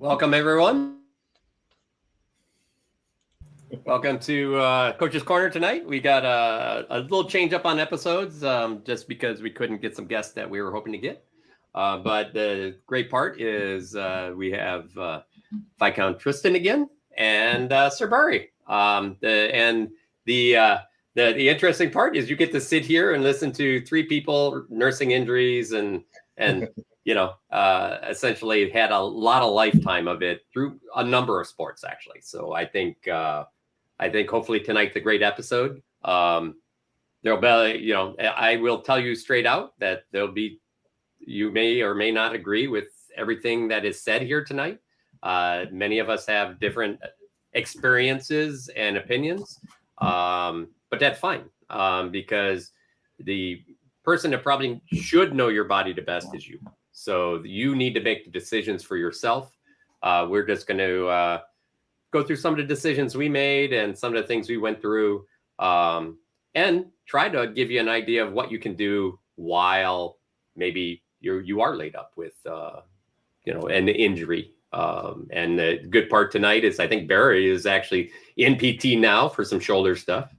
Welcome, everyone. Welcome to Coach's Corner tonight. We got a little change up on episodes just because we couldn't get some guests that we were hoping to get. But the great part is we have Viscount Tristan again and Sir Bari. The interesting part is you get to sit here and listen to three people nursing injuries and essentially had a lot of lifetime of it through a number of sports, actually. So I think hopefully tonight's a great episode. There'll be, I will tell you straight out that you may or may not agree with everything that is said here tonight. Many of us have different experiences and opinions, but that's fine because the person that probably should know your body the best is you. So you need to make the decisions for yourself. We're just going to go through some of the decisions we made and some of the things we went through, and try to give you an idea of what you can do while maybe you are laid up with an injury. And the good part tonight is I think Bari is actually in PT now for some shoulder stuff.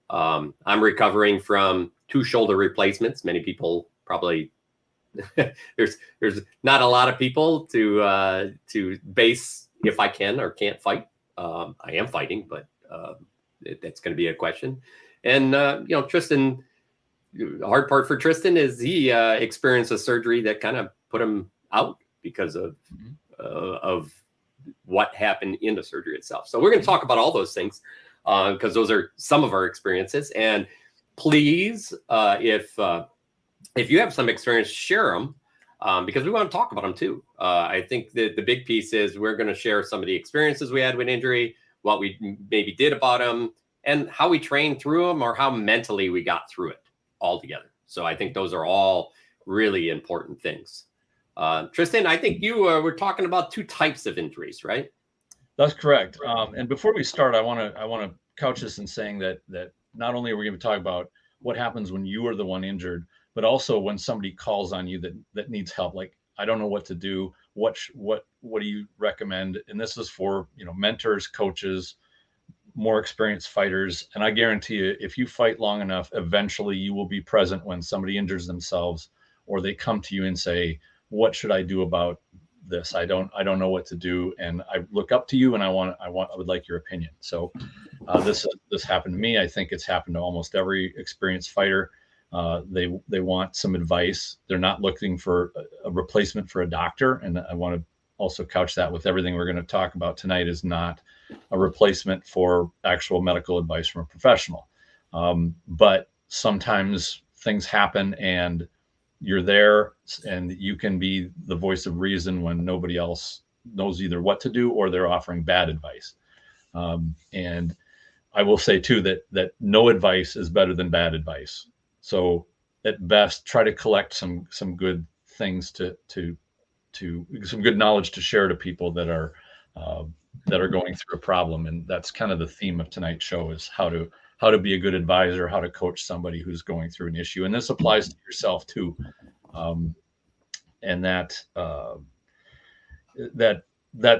I'm recovering from 2 shoulder replacements. Many people probably there's not a lot of people to base if I can or can't fight. I am fighting, but that's going to be a question. And Tristan, the hard part for Tristan is he experienced a surgery that kind of put him out because of what happened in the surgery itself. So we're going to talk about all those things because those are some of our experiences. And please, if you have some experience, share them because we want to talk about them too. I think that the big piece is we're going to share some of the experiences we had with injury, what we maybe did about them, and how we trained through them or how mentally we got through it all together. So I think those are all really important things. Tristan, I think you were talking about 2 types of injuries, right? That's correct. And before we start, I want to couch this in saying that not only are we going to talk about what happens when you are the one injured, but also when somebody calls on you that needs help. Like, I don't know what to do. What do you recommend? And this is for mentors, coaches, more experienced fighters. And I guarantee you, if you fight long enough, eventually you will be present when somebody injures themselves or they come to you and say, what should I do about this? I don't know what to do. And I look up to you and I would like your opinion. So this happened to me. I think it's happened to almost every experienced fighter. They want some advice. They're not looking for a replacement for a doctor. And I want to also couch that with everything we're going to talk about tonight is not a replacement for actual medical advice from a professional. But sometimes things happen and you're there and you can be the voice of reason when nobody else knows either what to do or they're offering bad advice. And I will say too that no advice is better than bad advice. So at best, try to collect some good things to some good knowledge to share to people that are going through a problem. And that's kind of the theme of tonight's show is how to be a good advisor, how to coach somebody who's going through an issue. And this applies to yourself too. And that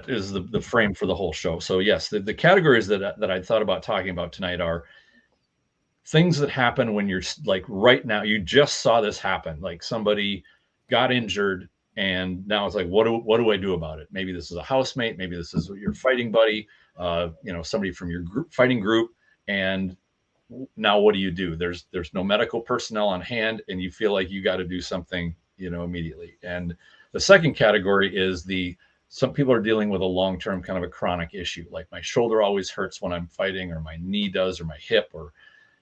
is the frame for the whole show. So yes, the categories that I thought about talking about tonight are things that happen when you're like right now, you just saw this happen, like somebody got injured and now it's like, what do I do about it? Maybe this is a housemate, maybe this is your fighting buddy, somebody from your fighting group. And now what do you do? There's no medical personnel on hand and you feel like you got to do something, immediately. And the second category is some people are dealing with a long-term kind of a chronic issue. Like my shoulder always hurts when I'm fighting, or my knee does, or my hip, or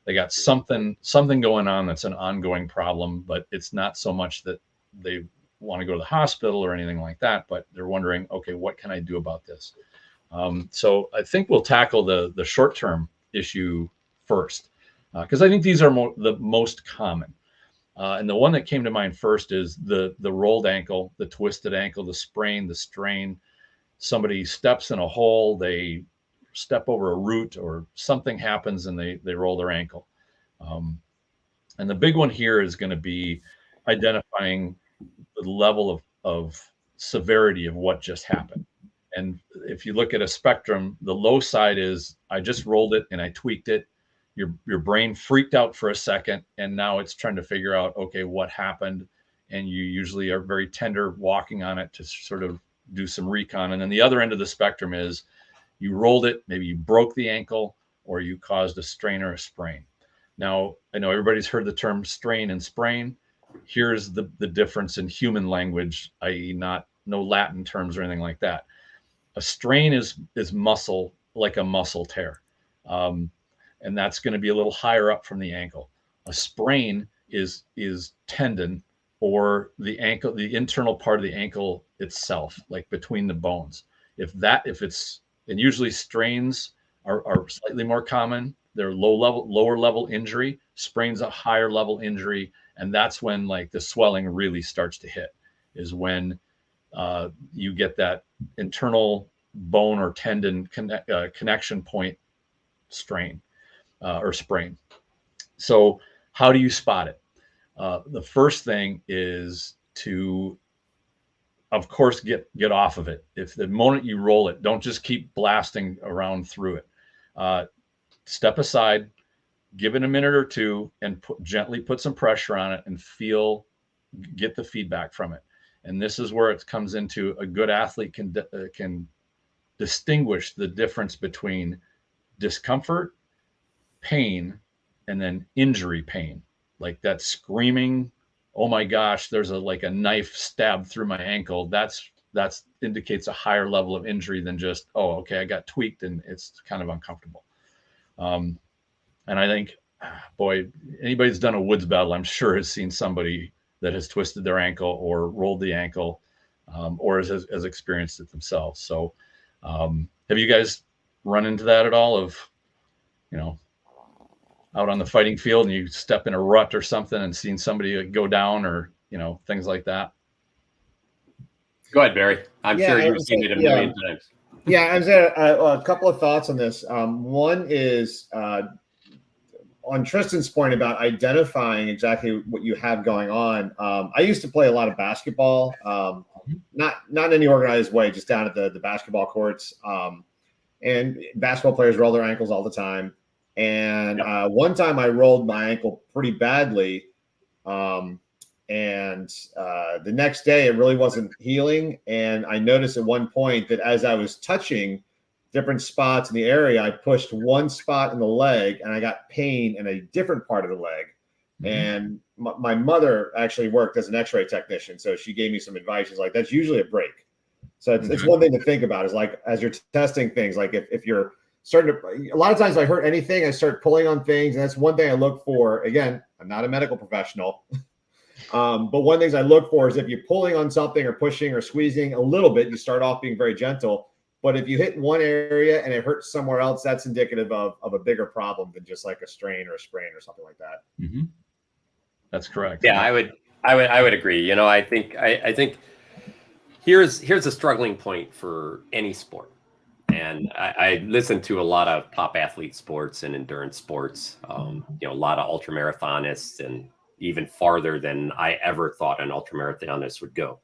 they got something going on that's an ongoing problem, but it's not so much that they want to go to the hospital or anything like that, but they're wondering, okay, what can I do about this? So I think we'll tackle the short-term issue first, because I think these are the most common. And the one that came to mind first is the rolled ankle, the twisted ankle, the sprain, the strain. Somebody steps in a hole, they step over a root or something happens and they roll their ankle. And the big one here is going to be identifying the level of severity of what just happened. And if you look at a spectrum, the low side is I just rolled it and I tweaked it. Your brain freaked out for a second, and now it's trying to figure out, okay, what happened? And you usually are very tender walking on it to sort of do some recon. And then the other end of the spectrum is you rolled it, maybe you broke the ankle, or you caused a strain or a sprain. Now, I know everybody's heard the term strain and sprain. Here's the difference in human language, i.e. no Latin terms or anything like that. A strain is muscle, like a muscle tear. And that's going to be a little higher up from the ankle. A sprain is tendon, or the ankle, the internal part of the ankle itself, like between the bones. And usually strains are slightly more common. They're lower level injury. Sprains a higher level injury, and that's when like the swelling really starts to hit. Is when you get that internal bone or tendon connection point strain or sprain. So how do you spot it? The first thing is to, of course, get off of it. If the moment you roll it, don't just keep blasting around through it. Step aside, give it a minute or two, and gently put some pressure on it and get the feedback from it. And this is where it comes into a good athlete can distinguish the difference between discomfort, pain, and then injury pain, like that screaming, oh my gosh, there's a knife stabbed through my ankle. That's indicates a higher level of injury than just, oh, okay, I got tweaked and it's kind of uncomfortable. And I think, boy, anybody who's done a woods battle, I'm sure has seen somebody that has twisted their ankle or rolled the ankle, or has experienced it themselves. So have you guys run into that at all, of, out on the fighting field and you step in a rut or something and seen somebody go down, or, things like that? Go ahead, Barry. I'm sure you've seen it a million times. Yeah, I was a couple of thoughts on this. One is on Tristan's point about identifying exactly what you have going on. I used to play a lot of basketball, not in any organized way, just down at the basketball courts. And basketball players roll their ankles all the time. And one time I rolled my ankle pretty badly. And the next day it really wasn't healing. And I noticed at one point that as I was touching different spots in the area, I pushed one spot in the leg and I got pain in a different part of the leg. Mm-hmm. And my mother actually worked as an x-ray technician. So she gave me some advice. She's like, that's usually a break. So it's one thing to think about, is like, as you're testing things, like if you're starting to, a lot of times if I hurt anything, I start pulling on things. And that's one thing I look for. Again, I'm not a medical professional. But one of the things I look for is if you're pulling on something or pushing or squeezing a little bit, you start off being very gentle. But if you hit one area and it hurts somewhere else, that's indicative of a bigger problem than just like a strain or a sprain or something like that. Mm-hmm. That's correct. Yeah, I would agree. I think here's a struggling point for any sport. And I listen to a lot of top athlete sports and endurance sports, a lot of ultramarathonists, and even farther than I ever thought an ultramarathonist would go.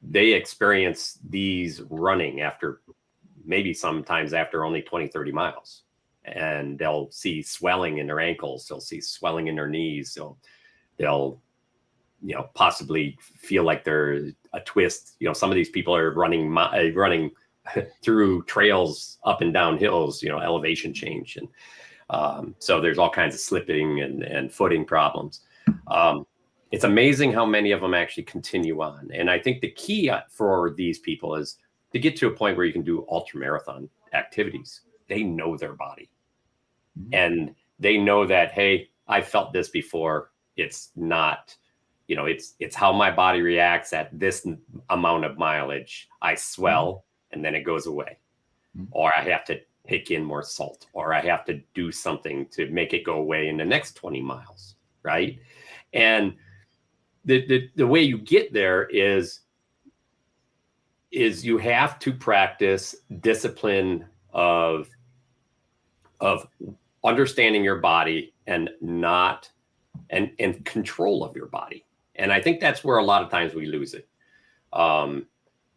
They experience these running sometimes after only 20, 30 miles. And they'll see swelling in their ankles. They'll see swelling in their knees. They'll possibly feel like they're a twist. Some of these people are running through trails up and down hills, elevation change. And so there's all kinds of slipping and footing problems. It's amazing how many of them actually continue on. And I think the key for these people is to get to a point where you can do ultramarathon activities. They know their body. Mm-hmm. And they know that, hey, I felt this before. It's not, it's how my body reacts at this amount of mileage. I swell and then it goes away. Mm-hmm. Or I have to take in more salt, or I have to do something to make it go away in the next 20 miles. Right. And the way you get there is you have to practice discipline of understanding your body and control of your body. And I think that's where a lot of times we lose it.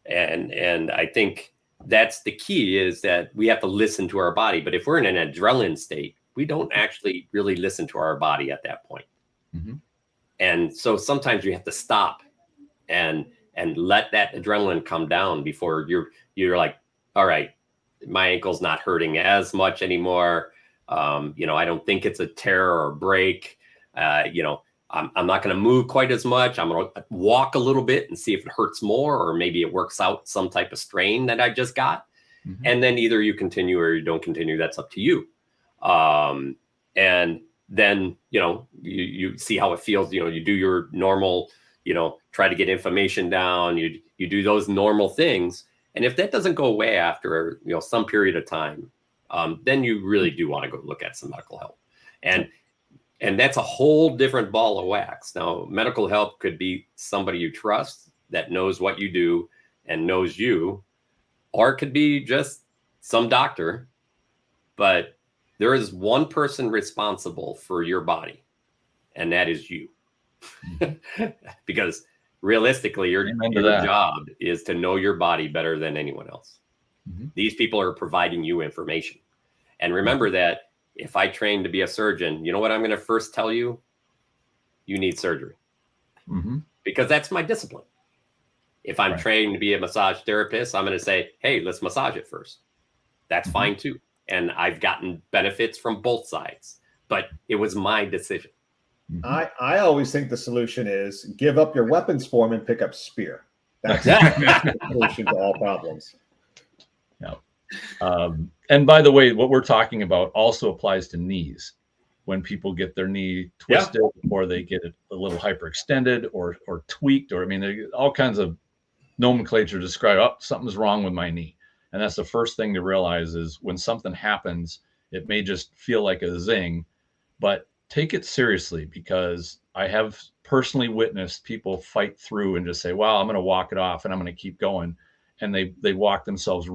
And I think that's the key, is that we have to listen to our body. But if we're in an adrenaline state, we don't actually really listen to our body at that point. Mm-hmm. And so sometimes you have to stop and let that adrenaline come down before you're like, all right, my ankle's not hurting as much anymore. I don't think it's a tear or a break. I'm not going to move quite as much. I'm going to walk a little bit and see if it hurts more, or maybe it works out some type of strain that I just got. Mm-hmm. And then either you continue or you don't continue. That's up to you. And then, you see how it feels. You do your normal, try to get inflammation down. You do those normal things. And if that doesn't go away after, some period of time, then you really do want to go look at some medical help. And that's a whole different ball of wax. Now, medical help could be somebody you trust that knows what you do and knows you, or it could be just some doctor. But there is one person responsible for your body, and that is you. Because realistically, your job is to know your body better than anyone else. Mm-hmm. These people are providing you information. And remember that if I train to be a surgeon, you know what I'm going to first tell you? You need surgery. Mm-hmm. Because that's my discipline. If I'm trained to be a massage therapist, I'm going to say, hey, let's massage it first. That's fine too. And I've gotten benefits from both sides, but it was my decision. I always think the solution is give up your weapons form and pick up spear. That's the solution to all problems. Yeah. And by the way, what we're talking about also applies to knees. When people get their knee twisted, or they get it a little hyperextended or tweaked, or all kinds of nomenclature to describe, something's wrong with my knee. And that's the first thing to realize, is when something happens, it may just feel like a zing, but take it seriously, because I have personally witnessed people fight through and just say, well, I'm going to walk it off and I'm going to keep going. And they walk themselves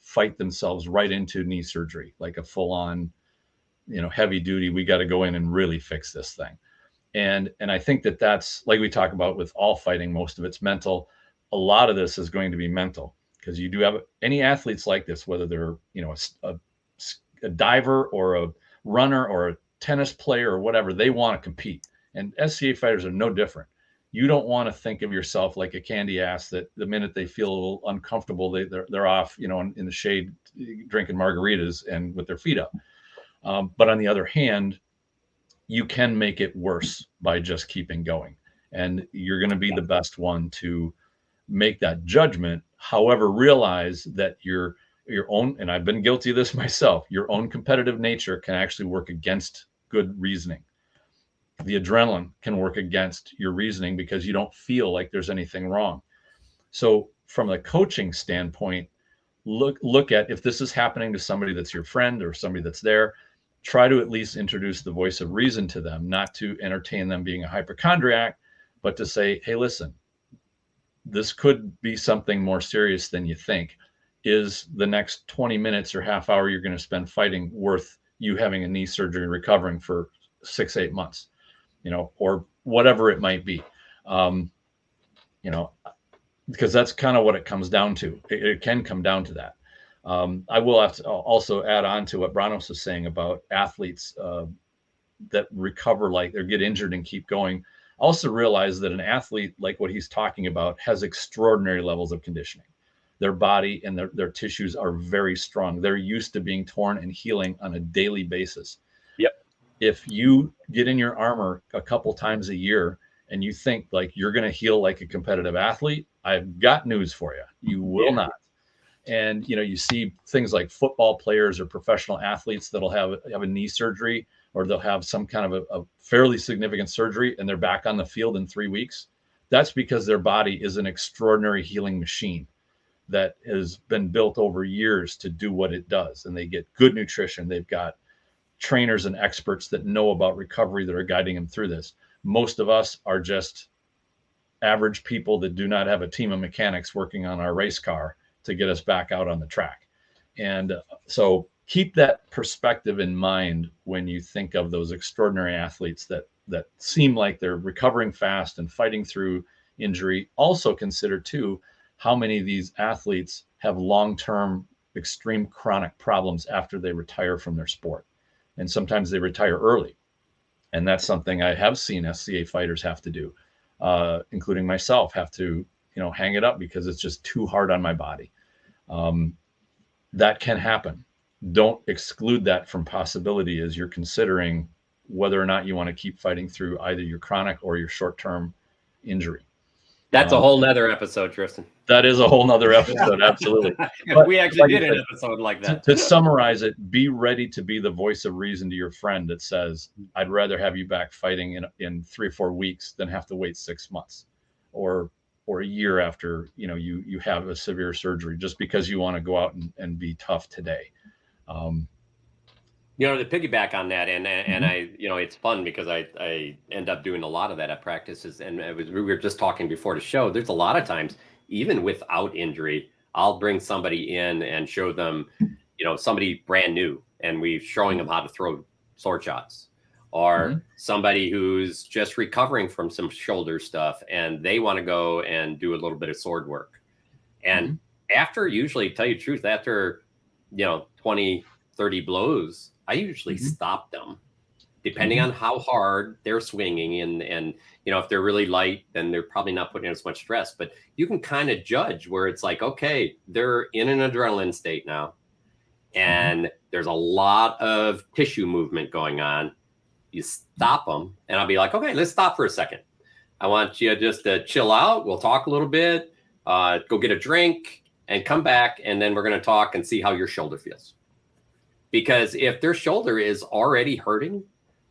fight themselves right into knee surgery, like a full on, heavy duty. We got to go in and really fix this thing. And I think that's, like we talk about with all fighting, most of it's mental. A lot of this is going to be mental, because you do have any athletes like this, whether they're, a diver or a runner or a tennis player or whatever, they want to compete. And SCA fighters are no different. You don't want to think of yourself like a candy ass that the minute they feel a little uncomfortable, they're off, in the shade drinking margaritas and with their feet up. But on the other hand, you can make it worse by just keeping going. And you're going to be the best one to make that judgment. However, realize that your own, and I've been guilty of this myself, your own competitive nature can actually work against good reasoning. The adrenaline can work against your reasoning because you don't feel like there's anything wrong. So from a coaching standpoint, look at, if this is happening to somebody that's your friend or somebody that's there, try to at least introduce the voice of reason to them, not to entertain them being a hypochondriac, but to say, hey, listen, this could be something more serious than you think. Is the next 20 minutes or half hour you're going to spend fighting worth you having a knee surgery and recovering for 6-8 months, or whatever it might be, because that's kind of what it comes down to. It can come down to that. I will have to also add on to what Brannos is saying about athletes that recover, like they get injured and keep going. Also realize that an athlete, like what he's talking about, has extraordinary levels of conditioning. Their body and their tissues are very strong. They're used to being torn and healing on a daily basis. Yep. If you get in your armor a couple times a year and you think like you're going to heal like a competitive athlete, I've got news for you. You will not. And, you see things like football players or professional athletes that'll have a knee surgery, or they'll have some kind of a fairly significant surgery and they're back on the field in 3 weeks. That's because their body is an extraordinary healing machine that has been built over years to do what it does. And they get good nutrition. They've got trainers and experts that know about recovery that are guiding them through this. Most of us are just average people that do not have a team of mechanics working on our race car to get us back out on the track. And so keep that perspective in mind when you think of those extraordinary athletes that seem like they're recovering fast and fighting through injury. Also consider too, how many of these athletes have long-term extreme chronic problems after they retire from their sport. And sometimes they retire early. And that's something I have seen SCA fighters have to do, including myself, have to, hang it up because it's just too hard on my body. That can happen. Don't exclude that from possibility as you're considering whether or not you want to keep fighting through either your chronic or your short-term injury. That's a whole nother episode, Tristan. That is a whole nother episode, absolutely. We actually did an episode like that. To summarize it, be ready to be the voice of reason to your friend that says, I'd rather have you back fighting in 3 or 4 weeks than have to wait 6 months or a year after you have a severe surgery, just because you want to go out and be tough today. To piggyback on that, and I, it's fun because I end up doing a lot of that at practices, and we were just talking before the show. There's a lot of times, even without injury, I'll bring somebody in and show them, somebody brand new, and we're showing them how to throw sword shots, or somebody who's just recovering from some shoulder stuff, and they want to go and do a little bit of sword work. And after, usually, tell you the truth, after 20, 30 blows, I usually stop them, depending on how hard they're swinging. And if they're really light, then they're probably not putting in as much stress. But you can kind of judge where it's like, okay, they're in an adrenaline state now, and there's a lot of tissue movement going on. You stop them, and I'll be like, okay, let's stop for a second. I want you just to chill out. We'll talk a little bit, go get a drink, and come back, and then we're going to talk and see how your shoulder feels. Because if their shoulder is already hurting,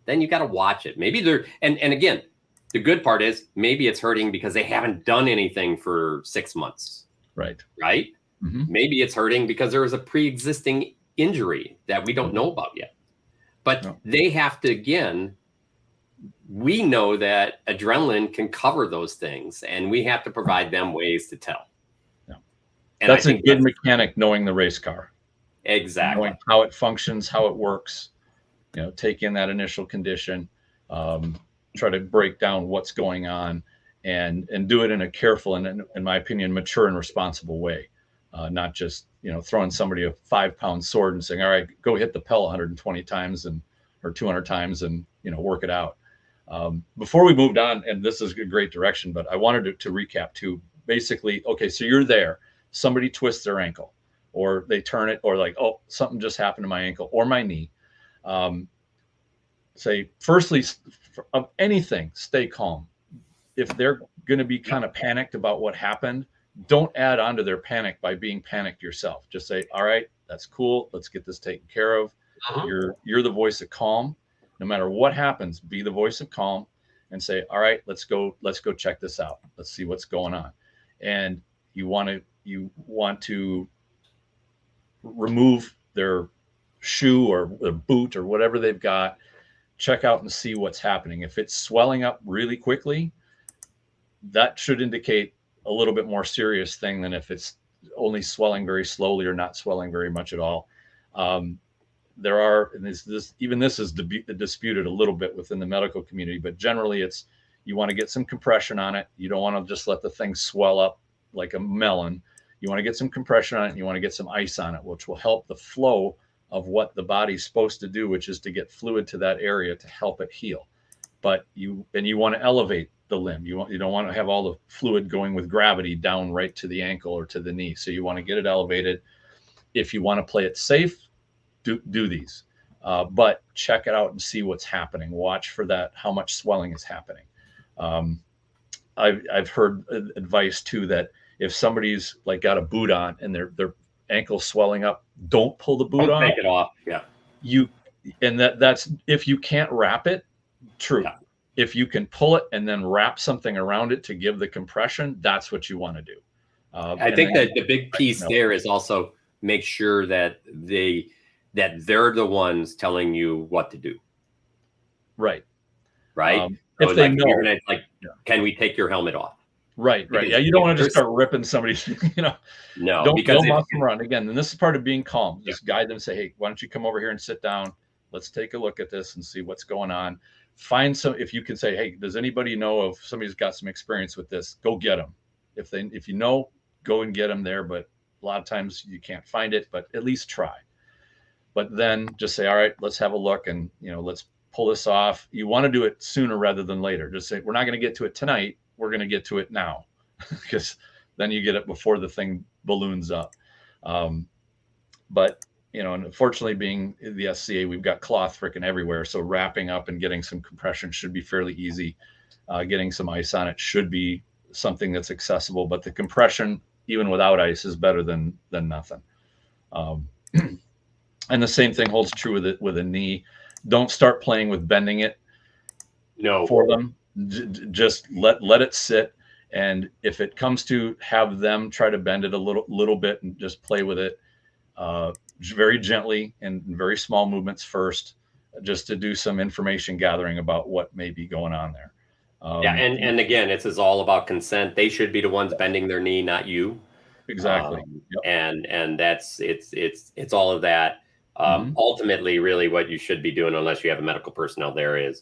then you got to watch it. Maybe they're, and again, the good part is maybe it's hurting because they haven't done anything for 6 months. Right. Right. Maybe it's hurting because there was a pre-existing injury that we don't know about yet. But they have to, again, we know that adrenaline can cover those things, and we have to provide them ways to tell. And that's a good mechanic, knowing the race car. Exactly. Knowing how it functions, how it works, take in that initial condition, try to break down what's going on, and do it in a careful and, in my opinion, mature and responsible way. Not just, throwing somebody a 5-pound sword and saying, all right, go hit the pell 120 times or 200 times and, work it out. Before we moved on, and this is a great direction, but I wanted to recap too. Basically, okay, so you're there, somebody twists their ankle, or they turn it, or like, oh, something just happened to my ankle or my knee. Say, firstly, of anything, stay calm. If they're going to be kind of panicked about what happened, don't add on to their panic by being panicked yourself. Just say, all right, that's cool. Let's get this taken care of. You're the voice of calm. No matter what happens, be the voice of calm and say, all right, let's go check this out. Let's see what's going on. And you want to remove their shoe or their boot or whatever they've got, check out and see what's happening. If it's swelling up really quickly, that should indicate a little bit more serious thing than if it's only swelling very slowly or not swelling very much at all. There are, and this is disputed a little bit within the medical community, but generally you want to get some compression on it. You don't want to just let the thing swell up like a melon. You want to get some compression on it, and you want to get some ice on it, which will help the flow of what the body's supposed to do, which is to get fluid to that area to help it heal. But you want to elevate the limb. You don't want to have all the fluid going with gravity down right to the ankle or to the knee. So you want to get it elevated. If you want to play it safe, do these, but check it out and see what's happening. Watch for that, how much swelling is happening. I've heard advice too that if somebody's like got a boot on and their ankle swelling up, don't pull the boot on. Take it off. Yeah. That's if you can't wrap it. True. Yeah. If you can pull it and then wrap something around it to give the compression, that's what you want to do. I think that the big piece there is also make sure that they're the ones telling you what to do. Right. Right. If they know, can we take your helmet off? Right. Right. Yeah. You don't want to just start ripping somebody's, No, don't mock them around again. And this is part of being calm. Just guide them and say, hey, why don't you come over here and sit down? Let's take a look at this and see what's going on. Find if you can say, hey, does anybody know of somebody who's got some experience with this? Go get them. If you know, go and get them there, but a lot of times you can't find it, but at least try. But then just say, all right, let's have a look, and let's pull this off. You want to do it sooner rather than later. Just say, we're not going to get to it tonight. We're going to get to it now, because then you get it before the thing balloons up. But and unfortunately, being the SCA, we've got cloth freaking everywhere. So wrapping up and getting some compression should be fairly easy. Getting some ice on it should be something that's accessible. But the compression, even without ice, is better than nothing. And the same thing holds true with a knee. Don't start playing with bending it. No. For them, just let it sit. And if it comes to have them try to bend it a little bit and just play with it, very gently and very small movements first, just to do some information gathering about what may be going on there. And again, it's all about consent. They should be the ones bending their knee, not you. Exactly. Yep. And that's it's all of that. Ultimately, really, what you should be doing, unless you have a medical personnel there, is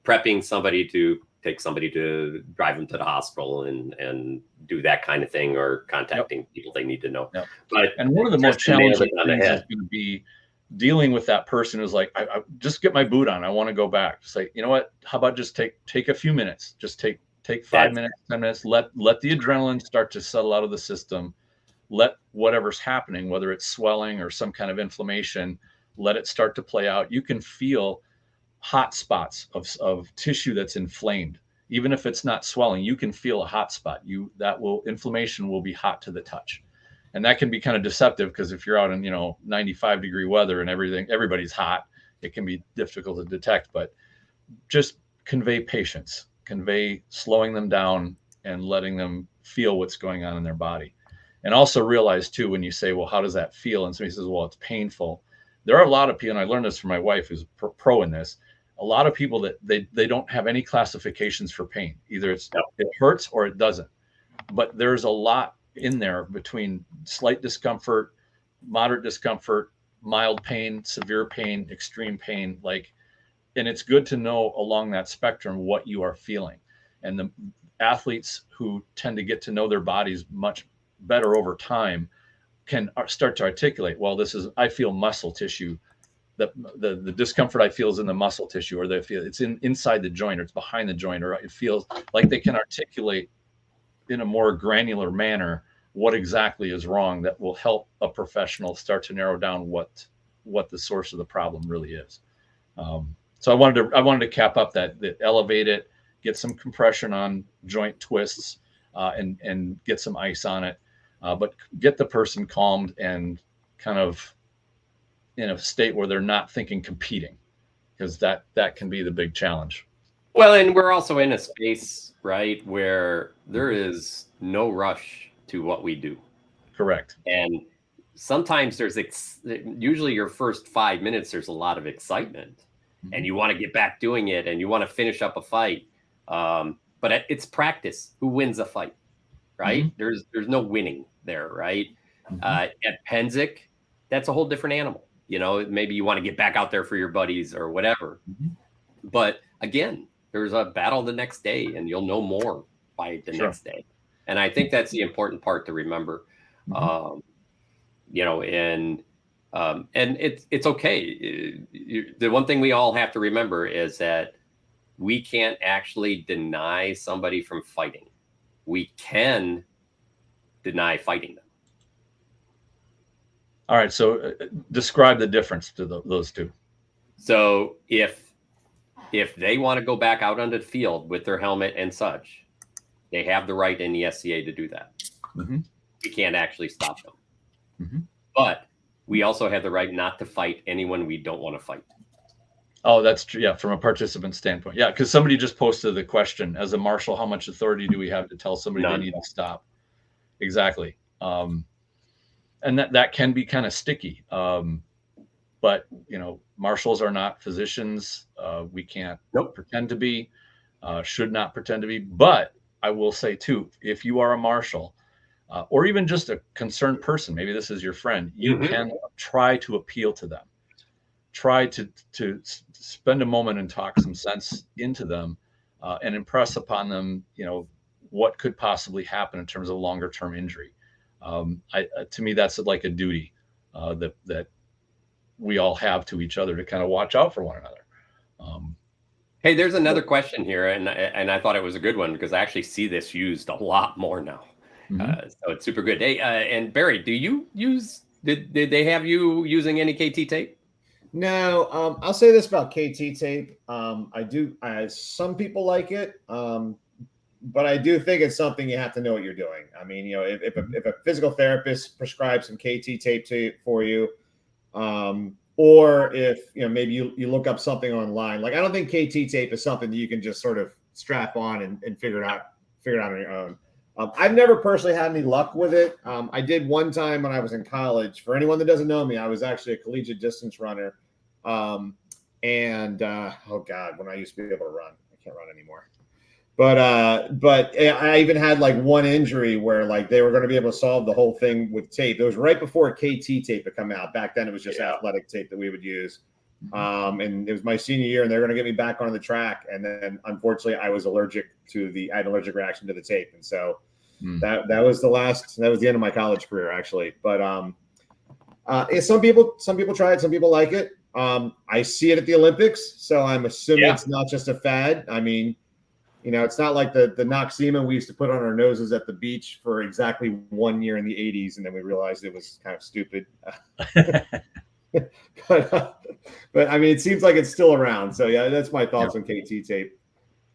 prepping somebody to take somebody to drive them to the hospital and do that kind of thing, or contacting people they need to know. Yep. But one of the most challenging things is going to be dealing with that person who's like, I just get my boot on. I want to go back. Just like, you know what? How about just take a few minutes? Just take 5 minutes, 10 minutes. Let the adrenaline start to settle out of the system. Let whatever's happening, whether it's swelling or some kind of inflammation, let it start to play out. You can feel hot spots of tissue that's inflamed. Even if it's not swelling, you can feel a hot spot. Inflammation will be hot to the touch. And that can be kind of deceptive, because if you're out in 95-degree weather and everybody's hot, it can be difficult to detect. But just convey patience, convey slowing them down and letting them feel what's going on in their body. And also realize too, when you say, well, how does that feel? And somebody says, well, it's painful. There are a lot of people, and I learned this from my wife, who's pro in this, a lot of people that they don't have any classifications for pain. Either it hurts or it doesn't. But there's a lot in there between slight discomfort, moderate discomfort, mild pain, severe pain, extreme pain. And it's good to know along that spectrum what you are feeling. And the athletes who tend to get to know their bodies much better over time can start to articulate, well, I feel muscle tissue. The discomfort I feel is in the muscle tissue, or it's inside the joint, or it's behind the joint, or it feels like they can articulate in a more granular manner what exactly is wrong. That will help a professional start to narrow down what the source of the problem really is. So I wanted to cap up that elevate it, get some compression on joint twists, and get some ice on it, but get the person calmed and kind of in a state where they're not thinking competing, because that can be the big challenge. Well, and we're also in a space, right, where there is no rush to what we do. Correct. And sometimes usually your first 5 minutes, there's a lot of excitement, and you want to get back doing it, and you want to finish up a fight. But it's practice. Who wins a fight, right? There's no winning there, right? At Penzic, that's a whole different animal. Maybe you want to get back out there for your buddies or whatever. But again, there's a battle the next day, and you'll know more by the next day. And I think that's the important part to remember. And it's okay. The one thing we all have to remember is that we can't actually deny somebody from fighting. We can deny fighting them. All right. So describe the difference to those two. So if they want to go back out onto the field with their helmet and such, they have the right in the SCA to do that. We can't actually stop them. But we also have the right not to fight anyone we don't want to fight. Oh, that's true. Yeah, from a participant standpoint. Yeah, because somebody just posted the question, as a marshal, how much authority do we have to tell somebody they need to stop? Exactly. And that can be kind of sticky. But, marshals are not physicians. We can't pretend to be, should not pretend to be. But I will say, too, if you are a marshal, or even just a concerned person, maybe this is your friend, you can try to appeal to them. Try to spend a moment and talk some sense into them, and impress upon them, what could possibly happen in terms of longer term injury. To me, that's like a duty that we all have to each other to kind of watch out for one another. Hey, there's another question here, and I thought it was a good one because I actually see this used a lot more now. So it's super good. Hey, and Barry, do you use? Did they have you using any KT tape? No, I'll say this about KT tape. I do. Some people like it, but I do think it's something you have to know what you're doing. I mean, you know, if a physical therapist prescribes some KT tape for you, or if you know maybe you look up something online. Like I don't think KT tape is something that you can just sort of strap on and figure it out on your own. I've never personally had any luck with it. I did one time when I was in college. For anyone that doesn't know me, I was actually a collegiate distance runner. Oh God, when I used to be able to run, I can't run anymore. But I even had like one injury where like they were going to be able to solve the whole thing with tape. It was right before KT tape had come out. Back then, it was just athletic tape that we would use. And it was my senior year, and they're going to get me back on the track. And then, unfortunately, I was allergic to I had an allergic reaction to the tape, and so that was the end of my college career, actually. But some people try it, some people like it. I see it at the Olympics, so I'm assuming it's not just a fad. I mean, you know, it's not like the Noxema we used to put on our noses at the beach for exactly 1 year in the 80s, and then we realized it was kind of stupid. But I mean, it seems like it's still around. So yeah, that's my thoughts on KT tape.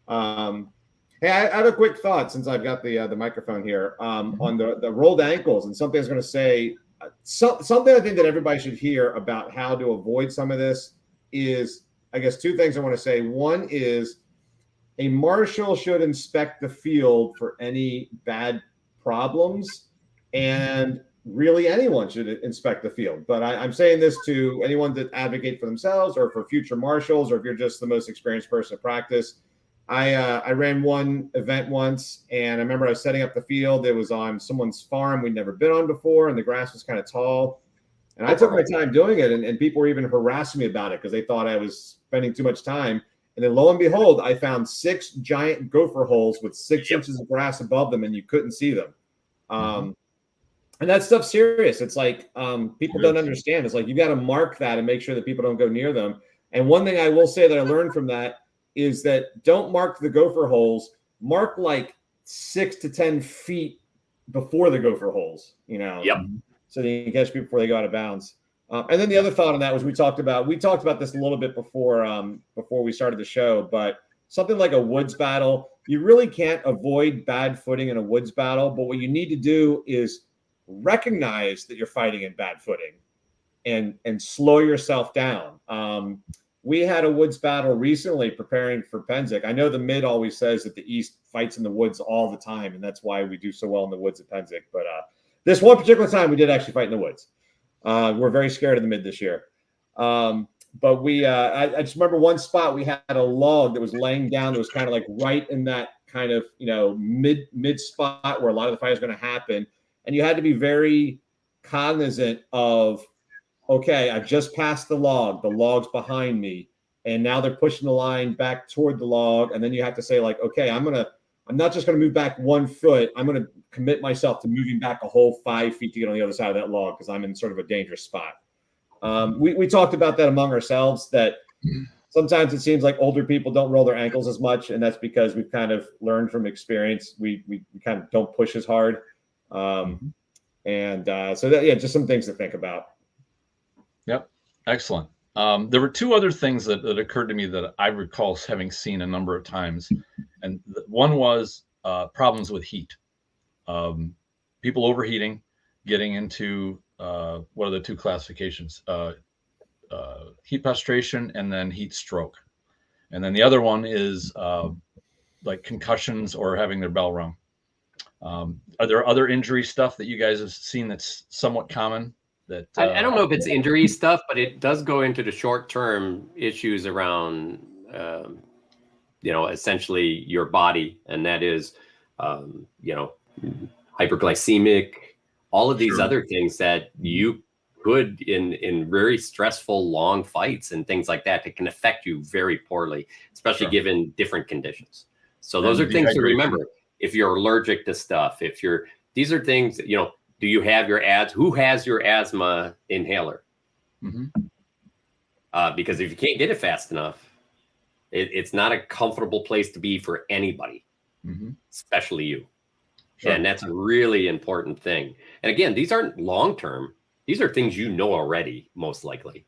Hey, I have a quick thought since I've got the microphone here on the rolled ankles, and something I was going to say. Something I think that everybody should hear about how to avoid some of this is, I guess, two things I want to say. One is a marshal should inspect the field for any bad problems, and really anyone should inspect the field. But I'm saying this to anyone that advocate for themselves or for future marshals, or if you're just the most experienced person in practice. I ran one event once, and I remember I was setting up the field. It was on someone's farm we'd never been on before, and the grass was kind of tall. And I took my time doing it, and people were even harassing me about it because they thought I was spending too much time. And then lo and behold, I found 6 giant gopher holes with 6 inches of grass above them, and you couldn't see them. And that stuff's serious. It's like people don't understand. It's like you got to mark that and make sure that people don't go near them. And one thing I will say that I learned from that is that don't mark the gopher holes. Mark like 6 to 10 feet before the gopher holes, you know, so that you can catch people before they go out of bounds. And then the other thought on that was we talked about this a little bit before we started the show, but something like a woods battle, you really can't avoid bad footing in a woods battle. But what you need to do is recognize that you're fighting in bad footing and slow yourself down. We had a woods battle recently preparing for Penzic. I know the mid always says that the East fights in the woods all the time, and that's why we do so well in the woods at Penzic. But this one particular time, we did actually fight in the woods. We're very scared of the mid this year. But we, I just remember one spot we had a log that was laying down that was kind of like right in that kind of, you know, mid spot where a lot of the fight is going to happen. And you had to be very cognizant of, okay, I've just passed the log's behind me, and now they're pushing the line back toward the log. And then you have to say like, okay, I'm not just going to move back 1 foot. I'm going to commit myself to moving back a whole 5 feet to get on the other side of that log because I'm in sort of a dangerous spot. We talked about that among ourselves, that sometimes it seems like older people don't roll their ankles as much, and that's because we've kind of learned from experience. We kind of don't push as hard. So that, yeah, just some things to think about. Yep. Excellent. There were 2 other things that occurred to me that I recall having seen a number of times. And one was problems with heat. People overheating, getting into what are the 2 classifications? Heat prostration and then heat stroke. And then the other one is like concussions or having their bell rung. Are there other injury stuff that you guys have seen that's somewhat common? That I don't know if it's injury stuff, but it does go into the short-term issues around, you know, essentially your body, and that is, you know, hyperglycemic, all of these other things that you could in very stressful long fights and things like that can affect you very poorly, especially given different conditions. So those are things to remember. if you're allergic to stuff, these are things that, do you have your who has your asthma inhaler? Because if you can't get it fast enough, it's not a comfortable place to be for anybody, especially you. Sure. And that's a really important thing. And again, these aren't long-term. These are things already, most likely.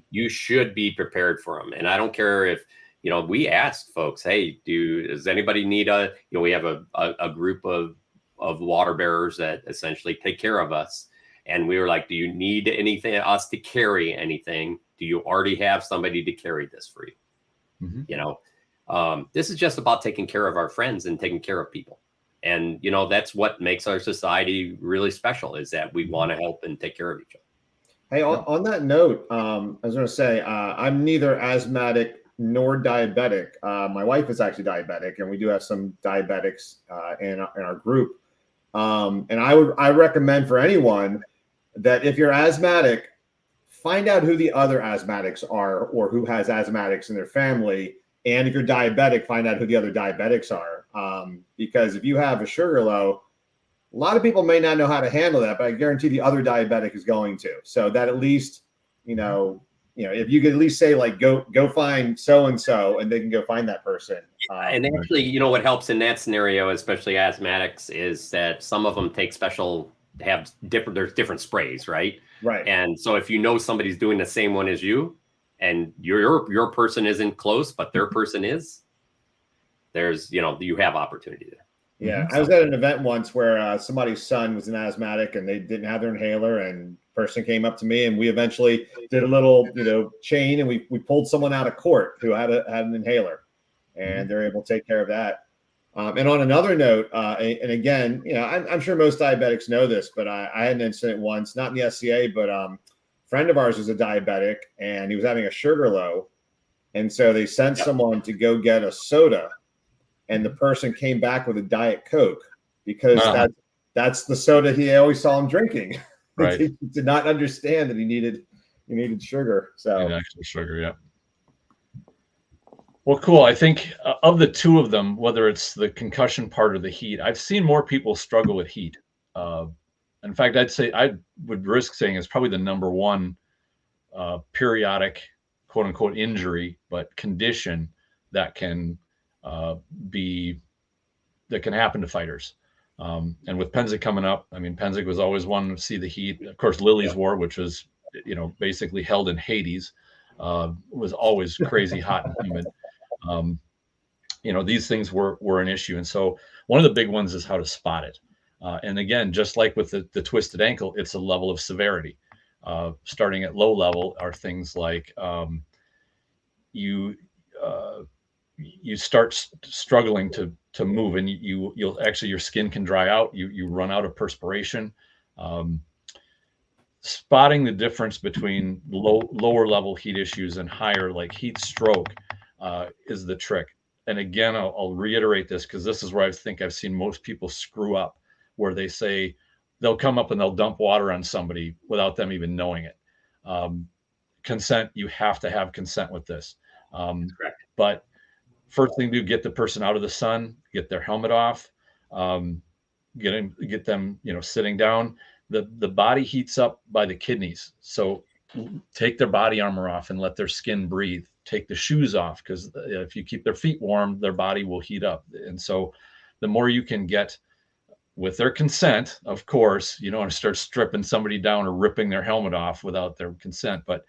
You should be prepared for them. And I don't care if, we asked folks, hey, does anybody need we have a group of water bearers that essentially take care of us. And we were like, do you need us to carry anything? Do you already have somebody to carry this for you? This is just about taking care of our friends and taking care of people. And, that's what makes our society really special, is that we want to help and take care of each other. Hey, on that note, I was going to say, I'm neither asthmatic nor diabetic. My wife is actually diabetic, and we do have some diabetics in our group. And I recommend for anyone that if you're asthmatic, find out who the other asthmatics are or who has asthmatics in their family. And if you're diabetic, find out who the other diabetics are. Because if you have a sugar low, a lot of people may not know how to handle that, but I guarantee the other diabetic is going to. So that at least, if you could at least say, like, go find so-and-so, and they can go find that person. And actually, what helps in that scenario, especially asthmatics, is that some of them take there's different sprays, right? Right. And so if somebody's doing the same one as you, and your person isn't close, but their person is, there's, you have opportunity there. Yeah. I was at an event once where somebody's son was an asthmatic and they didn't have their inhaler, and person came up to me, and we eventually did a little, chain, and we pulled someone out of court who had an inhaler, and they're able to take care of that. And on another note, and again, I'm sure most diabetics know this, but I had an incident once, not in the SCA, but a friend of ours was a diabetic, and he was having a sugar low. And so they sent someone to go get a soda, and the person came back with a Diet Coke, because that's the soda he always saw him drinking. Right. He did not understand that he needed sugar. So actual sugar, yeah. Well, cool. I think of the two of them, whether it's the concussion part or the heat, I've seen more people struggle with heat. In fact, I'd say I would risk saying it's probably the number one periodic, quote unquote, injury, but condition that can happen to fighters. And with Penzig coming up, Penzig was always one to see the heat. Of course, Lily's War, which was, basically held in Hades, was always crazy hot and humid. These things were an issue. And so one of the big ones is how to spot it. And again, just like with the twisted ankle, it's a level of severity. Starting at low level are things like you start struggling to move, and you'll actually, your skin can dry out. You run out of perspiration. Spotting the difference between lower level heat issues and higher, like heat stroke, is the trick. And again, I'll reiterate this, because this is where I think I've seen most people screw up, where they say they'll come up and they'll dump water on somebody without them even knowing it. Consent, you have to have consent with this. Correct. But first thing to do, get the person out of the sun, get their helmet off, get them, sitting down. The body heats up by the kidneys. So take their body armor off and let their skin breathe. Take the shoes off, because if you keep their feet warm, their body will heat up. And so the more you can get, with their consent, of course, you don't want to start stripping somebody down or ripping their helmet off without their consent, but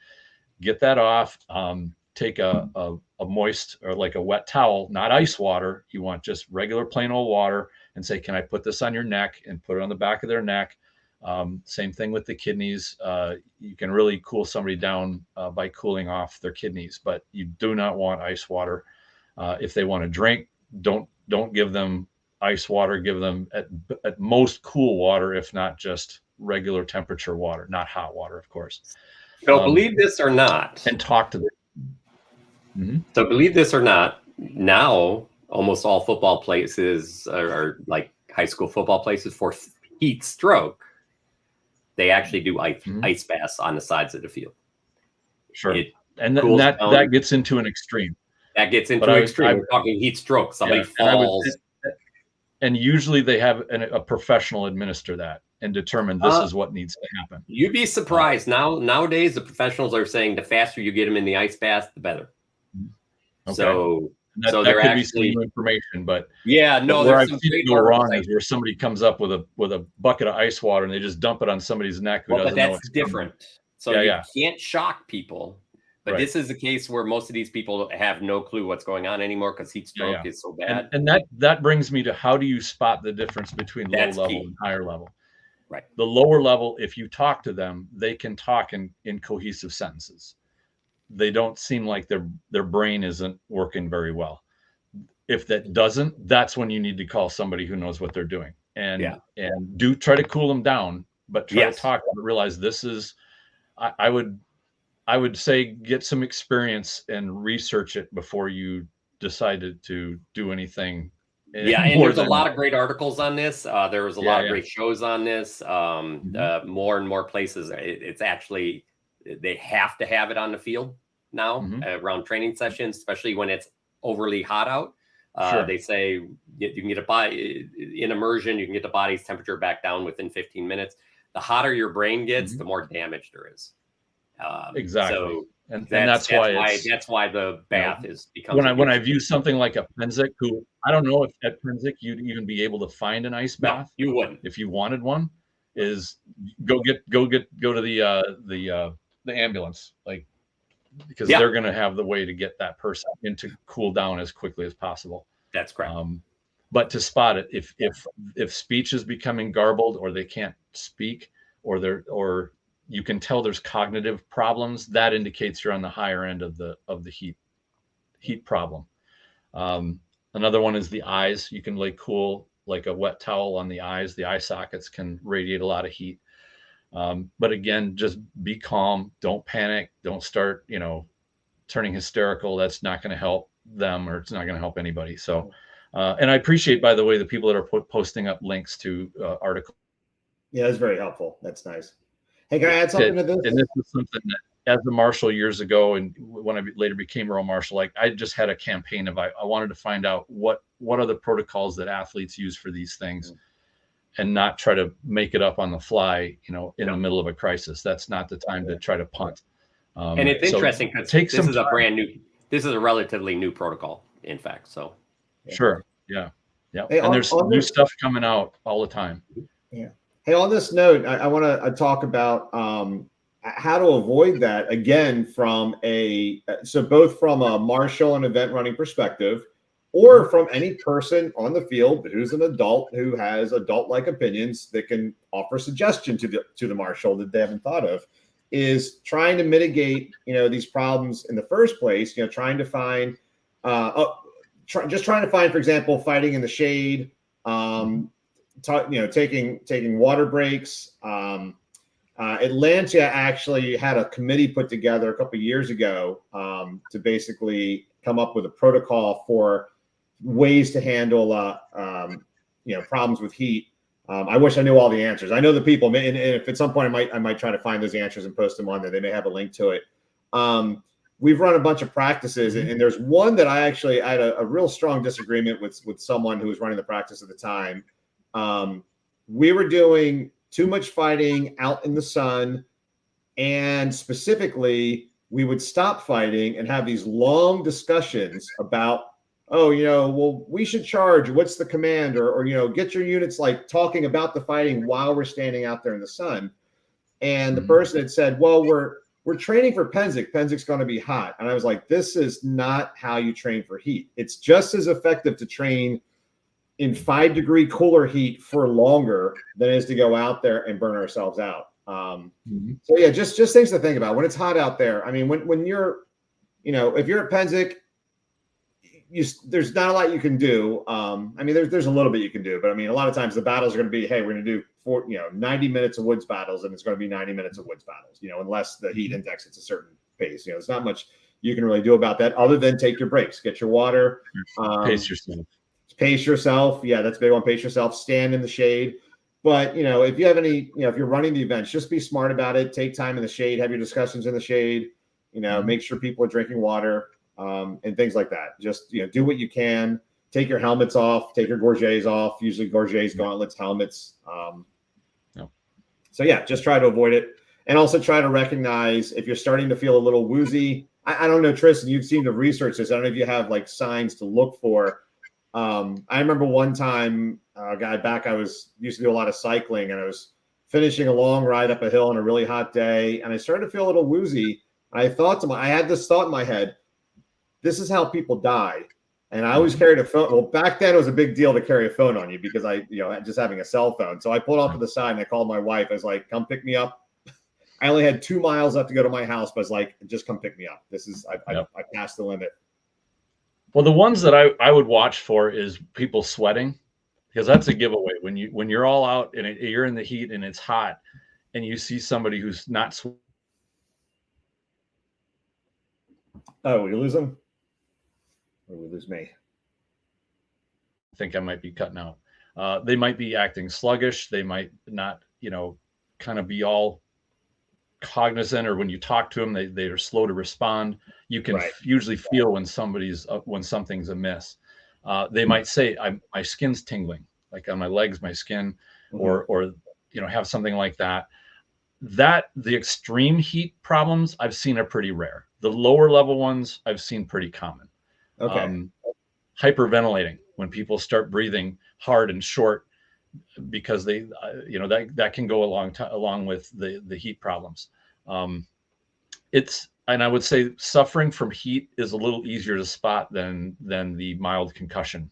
get that off. Take a moist, or like a wet towel, not ice water. You want just regular plain old water, and say, can I put this on your neck, and put it on the back of their neck. Same thing with the kidneys. You can really cool somebody down by cooling off their kidneys, but you do not want ice water. If they want to drink, don't give them ice water. Give them at most cool water, if not just regular temperature water, not hot water, of course. So believe this or not, and talk to them. So believe this or not, now almost all football places are like high school football places for heat stroke. They actually do ice baths on the sides of the field. Sure. And that gets into an extreme. That gets into an extreme. We're talking heat stroke. Somebody falls. And usually they have a professional administer that and determine this is what needs to happen. You'd be surprised. Nowadays, the professionals are saying the faster you get them in the ice bath, the better. Okay. So that they're could actually be some new information, but yeah, no, where there's I've some seen great it go wrong articles. is where somebody comes up with a bucket of ice water and they just dump it on somebody's neck who doesn't know it's different. coming. So you can't shock people. But Right. this is the case where most of these people have no clue what's going on anymore because heat stroke is so bad. And that brings me to how do you spot the difference between low level and higher level? Right. The lower level, if you talk to them, they can talk in cohesive sentences. They don't seem like their brain isn't working very well. If that doesn't, that's when you need to call somebody who knows what they're doing. And do try to cool them down, but try to talk and realize this is I would say get some experience and research it before you decided to do anything. Yeah, and there's a lot of great articles on this. There was a lot of great shows on this. More and more places, it's actually, they have to have it on the field now around training sessions, especially when it's overly hot out. They say you can get a body in immersion, you can get the body's temperature back down within 15 minutes. The hotter your brain gets, the more damage there is. Exactly. So and that's why the bath is becomes when I view something like a Penzic, who I don't know if at Penzic you'd even be able to find an ice bath. No, you wouldn't. If you wanted one, is go to the ambulance, like, because they're going to have the way to get that person in to cool down as quickly as possible. That's correct. But to spot it, if speech is becoming garbled or they can't speak or you can tell there's cognitive problems, that indicates you're on the higher end of the heat problem. Another one is the eyes. You can lay cool, like a wet towel on the eyes. The eye sockets can radiate a lot of heat. But again, just be calm. Don't panic. Don't start, turning hysterical. That's not going to help them, or it's not going to help anybody. So, and I appreciate, by the way, the people that are posting up links to articles. Yeah, that's very helpful. That's nice. Hey, can I add something to this? And this is something that, as a marshal years ago, and when I later became Royal Marshal, like I just had a campaign of I wanted to find out what are the protocols that athletes use for these things, and not try to make it up on the fly, in the middle of a crisis. That's not the time to try to punt. And it's interesting because this is a relatively new protocol, in fact. So sure, yeah. Hey, and there's new stuff coming out all the time. Yeah. Hey, on this note, I want to talk about how to avoid that again from both from a marshal and event running perspective, or from any person on the field who's an adult who has adult-like opinions that can offer suggestion to the marshal that they haven't thought of, is trying to mitigate these problems in the first place. Trying to find, for example, fighting in the shade. Taking water breaks. Atlanta actually had a committee put together a couple of years ago to basically come up with a protocol for ways to handle problems with heat. I wish I knew all the answers. I know the people, and if at some point I might try to find those answers and post them on there. They may have a link to it. We've run a bunch of practices, and there's one that I had a real strong disagreement with someone who was running the practice at the time. We were doing too much fighting out in the sun, and specifically we would stop fighting and have these long discussions about, we should charge. What's the command? Or get your units, like talking about the fighting while we're standing out there in the sun. And the person had said, well, we're training for Penzic. Penzic's going to be hot. And I was like, this is not how you train for heat. It's just as effective to train in 5-degree cooler heat for longer than it is to go out there and burn ourselves out. So yeah, just things to think about when it's hot out there. I mean, when you're, if you're at Penzic, there's not a lot you can do. I mean, there's a little bit you can do, but I mean, a lot of times the battles are going to be, hey, we're going to do 90 minutes of woods battles, and it's going to be 90 minutes of woods battles, unless the heat index hits a certain pace. There's not much you can really do about that other than take your breaks, get your water, pace yourself. Yeah, that's a big one. Pace yourself, stand in the shade. But, if you have any, if you're running the events, just be smart about it. Take time in the shade, have your discussions in the shade, make sure people are drinking water, and things like that. Just, do what you can. take your helmets off, take your gorgets off, usually gorgets, gauntlets, helmets. So yeah, just try to avoid it. And also try to recognize if you're starting to feel a little woozy. I don't know, Tristan, you've seen the research this. I don't know if you have like signs to look for. I remember one time, I used to do a lot of cycling, and I was finishing a long ride up a hill on a really hot day, and I started to feel a little woozy. I had this thought in my head, this is how people die. And I always carried a phone. Well, back then it was a big deal to carry a phone on you because just having a cell phone. So I pulled off to the side and I called my wife. I was like, come pick me up. I only had 2 miles left to go to my house, but I was like, just come pick me up. I passed the limit. Well, the ones that I would watch for is people sweating, because that's a giveaway. When you're all out and you're in the heat and it's hot, and you see somebody who's not sweating. Oh, we lose them? Or we lose me? I think I might be cutting out. They might be acting sluggish. They might not, kind of be all cognizant, or when you talk to them, they are slow to respond. You can usually feel when something's amiss. They might say, my skin's tingling, like on my legs, my skin, or have something like that. The extreme heat problems I've seen are pretty rare. The lower level ones I've seen pretty common. Okay. Hyperventilating, when people start breathing hard and short, because they, that can go along with the heat problems. And I would say suffering from heat is a little easier to spot than the mild concussion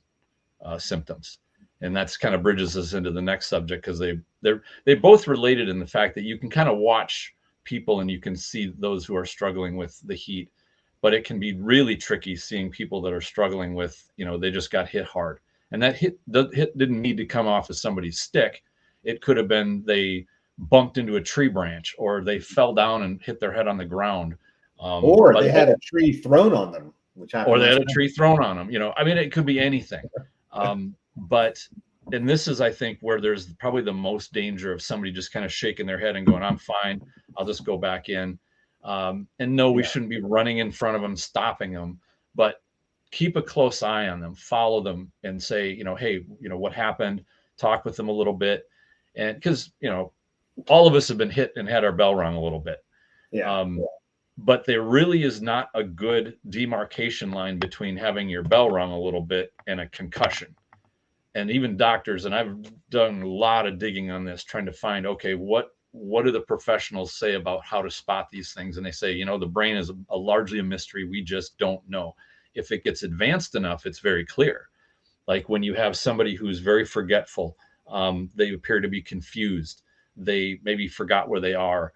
symptoms. And that's kind of bridges us into the next subject, because they both related in the fact that you can kind of watch people and you can see those who are struggling with the heat, but it can be really tricky seeing people that are struggling with, they just got hit hard. And that hit didn't need to come off of somebody's stick. It could have been they bumped into a tree branch, or they fell down and hit their head on the ground. Or they had a tree thrown on them, which happened. Or they had a tree thrown on them. It could be anything. And this is, I think, where there's probably the most danger of somebody just kind of shaking their head and going, I'm fine, I'll just go back in. And no, we shouldn't be running in front of them, stopping them, but keep a close eye on them, follow them, and say, hey, what happened? Talk with them a little bit. And because, all of us have been hit and had our bell rung a little bit. But there really is not a good demarcation line between having your bell rung a little bit and a concussion. And even doctors, and I've done a lot of digging on this, trying to find, okay, what do the professionals say about how to spot these things? And they say, the brain is largely a mystery. We just don't know. If it gets advanced enough, it's very clear. Like when you have somebody who's very forgetful, they appear to be confused. They maybe forgot where they are.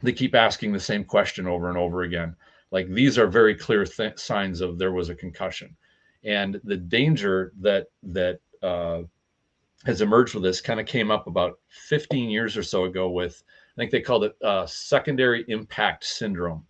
They keep asking the same question over and over again. Like, these are very clear signs of there was a concussion. And the danger that has emerged with this kind of came up about 15 years or so ago with, I think they called it secondary impact syndrome,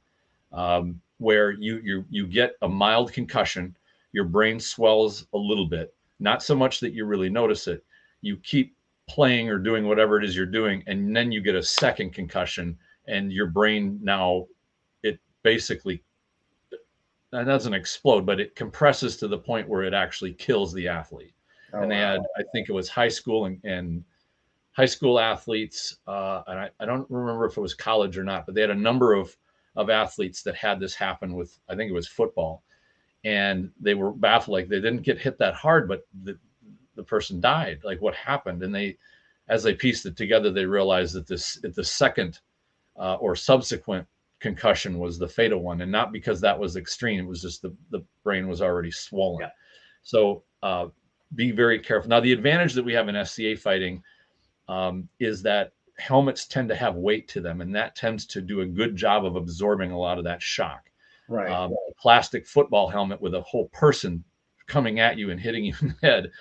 where you get a mild concussion, your brain swells a little bit, not so much that you really notice it. You keep playing or doing whatever it is you're doing, and then you get a second concussion, and your brain now, it basically, that doesn't explode, but it compresses to the point where it actually kills the athlete. And they had, I think it was high school and high school athletes, and I don't remember if it was college or not, but they had a number of athletes that had this happen with, I think it was football, and they were baffled. Like, they didn't get hit that hard, but the person died. Like, what happened? And as they pieced it together, they realized that the second or subsequent concussion was the fatal one, and not because that was extreme. It was just the brain was already swollen. Yeah. So be very careful. Now, the advantage that we have in SCA fighting is that helmets tend to have weight to them, and that tends to do a good job of absorbing a lot of that shock. Right. A plastic football helmet with a whole person coming at you and hitting you in the head